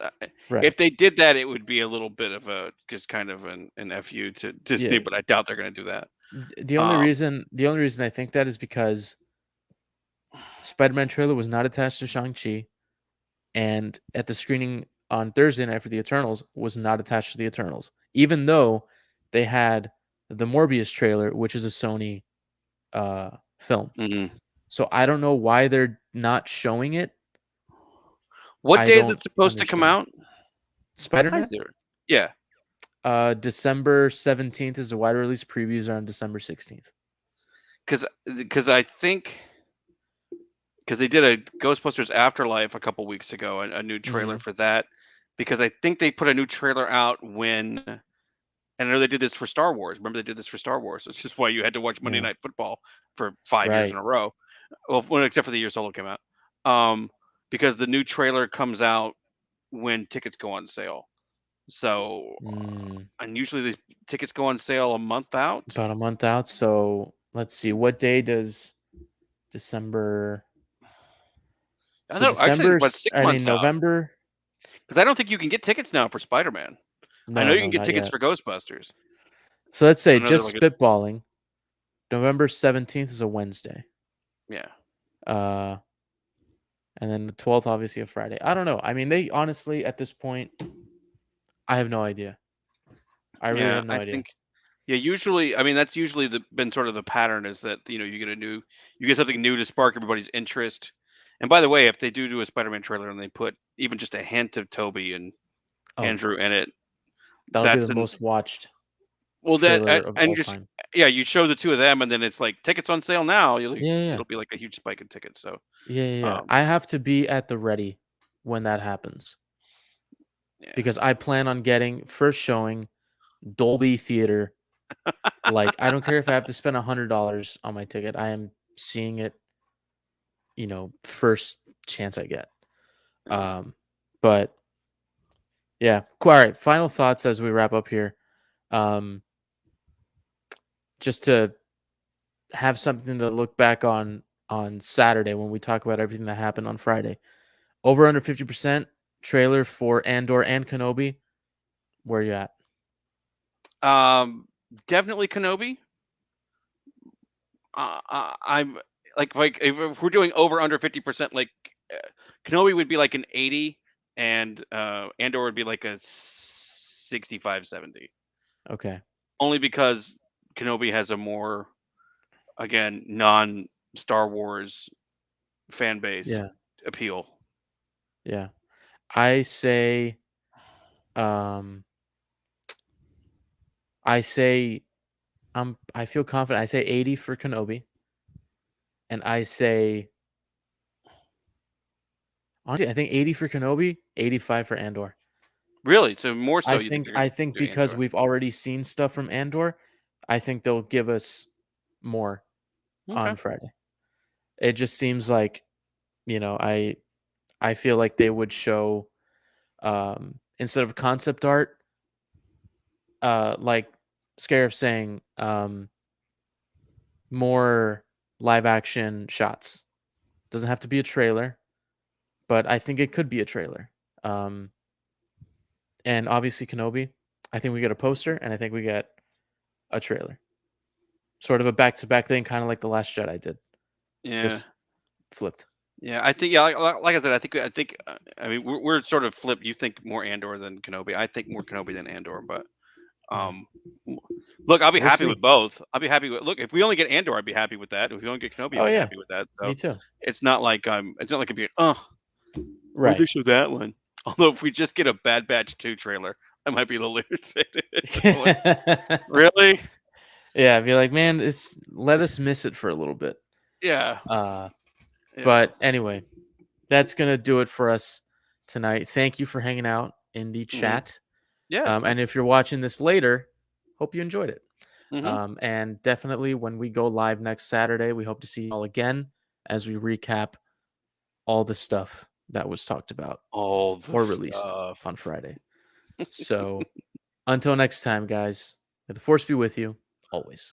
[SPEAKER 1] right.
[SPEAKER 2] If they did that, it would be a little bit of a just kind of an fu to Disney,
[SPEAKER 1] Yeah.
[SPEAKER 2] but I doubt they're going to do that.
[SPEAKER 1] The only
[SPEAKER 2] Um,
[SPEAKER 1] reason the only reason I think that is because Spider-Man trailer was not attached to Shang-Chi, and at the screening on Thursday night for the Eternals was not attached to the Eternals, even though they had the Morbius trailer, which is a Sony film.
[SPEAKER 2] mhm.
[SPEAKER 1] So I don't know why they're not showing it.
[SPEAKER 2] What
[SPEAKER 1] I
[SPEAKER 2] day is it
[SPEAKER 1] don't
[SPEAKER 2] supposed to come
[SPEAKER 1] understand.
[SPEAKER 2] out? Why is
[SPEAKER 1] Spider-Man?
[SPEAKER 2] there? Yeah,
[SPEAKER 1] December 17th is the wide release. Previews are on December 16th.
[SPEAKER 2] because I think because they did a Ghostbusters Afterlife a couple weeks ago, a new trailer
[SPEAKER 1] Mhm.
[SPEAKER 2] for that. Because I think they put a new trailer out when, and I know they did this for Star Wars. Remember they did this for Star Wars. It's just why you had to watch Monday
[SPEAKER 1] Yeah.
[SPEAKER 2] Night Football for 5 years in
[SPEAKER 1] Right.
[SPEAKER 2] a row. Well, except for the year Solo came out. Um, because the new trailer comes out when tickets go on sale. So,
[SPEAKER 1] Mm,
[SPEAKER 2] and usually these tickets go on sale a month out.
[SPEAKER 1] about a month out. So let's see. What day does December
[SPEAKER 2] I
[SPEAKER 1] So
[SPEAKER 2] thought actually
[SPEAKER 1] December,
[SPEAKER 2] about 6
[SPEAKER 1] I mean
[SPEAKER 2] months out,
[SPEAKER 1] November.
[SPEAKER 2] because I don't think you can get tickets now for Spider-Man. I know
[SPEAKER 1] No,
[SPEAKER 2] you can
[SPEAKER 1] no,
[SPEAKER 2] get
[SPEAKER 1] not
[SPEAKER 2] tickets
[SPEAKER 1] yet.
[SPEAKER 2] for Ghostbusters.
[SPEAKER 1] So let's say
[SPEAKER 2] I know they're
[SPEAKER 1] just
[SPEAKER 2] like a
[SPEAKER 1] spitballing. November 17th is a Wednesday.
[SPEAKER 2] yeah.
[SPEAKER 1] Uh, and then the 12th, obviously a Friday. I don't know. I mean, they honestly at this point, I have no idea. I really
[SPEAKER 2] Yeah,
[SPEAKER 1] have no
[SPEAKER 2] I
[SPEAKER 1] idea.
[SPEAKER 2] think yeah, usually I mean, that's usually been sort of the pattern is that, you get something new to spark everybody's interest. And by the way, if they do a Spider-Man trailer and they put even just a hint of Toby and
[SPEAKER 1] Oh,
[SPEAKER 2] Andrew in it,
[SPEAKER 1] that'll be the
[SPEAKER 2] that's an
[SPEAKER 1] most watched
[SPEAKER 2] well, that
[SPEAKER 1] trailer of
[SPEAKER 2] and
[SPEAKER 1] all
[SPEAKER 2] just
[SPEAKER 1] time.
[SPEAKER 2] yeah, you show the 2 of them, and then it's like, "Tickets on sale now."
[SPEAKER 1] Yeah, yeah,
[SPEAKER 2] It'll be like a huge spike in tickets, so,
[SPEAKER 1] yeah, yeah, yeah.
[SPEAKER 2] um,
[SPEAKER 1] I have to be at the ready when that happens
[SPEAKER 2] yeah.
[SPEAKER 1] because I plan on getting first showing Dolby Theater. Like, I don't care if I have to spend $100 on my ticket. I am seeing it, first chance I get.
[SPEAKER 2] Yeah.
[SPEAKER 1] Um, but yeah, cool. All right. Final thoughts as we wrap up here. Um, just to have something to look back on Saturday when we talk about everything that happened on Friday. Over under 50% trailer for Andor and Kenobi. Where you at?
[SPEAKER 2] Um, Definitely Kenobi. I'm like if we're doing over under 50%, like uh, Kenobi would be like an 80, and Andor would be like a 65, 70.
[SPEAKER 1] Okay.
[SPEAKER 2] Only because Kenobi has a more, again, non Star Wars fan base
[SPEAKER 1] Yeah.
[SPEAKER 2] appeal.
[SPEAKER 1] Yeah. I say um I say I feel confident. I say 80 for Kenobi and I say honestly I think 80 for Kenobi, 85 for Andor.
[SPEAKER 2] Really? So more so
[SPEAKER 1] I
[SPEAKER 2] you think
[SPEAKER 1] think
[SPEAKER 2] they're
[SPEAKER 1] I
[SPEAKER 2] gonna
[SPEAKER 1] think
[SPEAKER 2] do
[SPEAKER 1] because
[SPEAKER 2] Andor?
[SPEAKER 1] we've already seen stuff from Andor, I think they'll give us more
[SPEAKER 2] Okay.
[SPEAKER 1] on Friday. It just seems like, I feel like they would show instead of concept art, like Scarif saying, more live action shots. Doesn't have to be a trailer, but I think it could be a trailer. Um, and obviously Kenobi, I think we get a poster and I think we get a trailer. Sort of a back to back thing, kind of like the Last Jedi did,
[SPEAKER 2] Yeah.
[SPEAKER 1] just flipped.
[SPEAKER 2] Yeah, I think yeah, like I said, I think I mean we're sort of flipped. You think more Andor than Kenobi. I think more Kenobi than Andor, but
[SPEAKER 1] Yeah,
[SPEAKER 2] um w- look, I'll be
[SPEAKER 1] we'll
[SPEAKER 2] happy
[SPEAKER 1] see.
[SPEAKER 2] with both. I'll be happy with look, if we only get Andor, I'd be happy with that. If we only get Kenobi, I'd
[SPEAKER 1] Oh
[SPEAKER 2] be
[SPEAKER 1] yeah,
[SPEAKER 2] happy with that. So
[SPEAKER 1] me too.
[SPEAKER 2] it's not like it'd be oh, where'd they
[SPEAKER 1] Right.
[SPEAKER 2] show that one? Although if we just get a Bad Batch 2 trailer, I might be the loser. I'm like, really?
[SPEAKER 1] Yeah, be like, man, let us miss it for a little bit.
[SPEAKER 2] Yeah.
[SPEAKER 1] Uh,
[SPEAKER 2] Yeah.
[SPEAKER 1] but anyway, that's gonna do it for us tonight. Thank you for hanging out in the
[SPEAKER 2] Hmm.
[SPEAKER 1] chat.
[SPEAKER 2] Yes.
[SPEAKER 1] And if you're watching this later, hope you enjoyed it.
[SPEAKER 2] Hmm.
[SPEAKER 1] And definitely when we go live next Saturday, we hope to see you all again as we recap all the stuff that was talked about
[SPEAKER 2] All the
[SPEAKER 1] or released
[SPEAKER 2] stuff.
[SPEAKER 1] on Friday. So until next time, guys, may the force be with you always.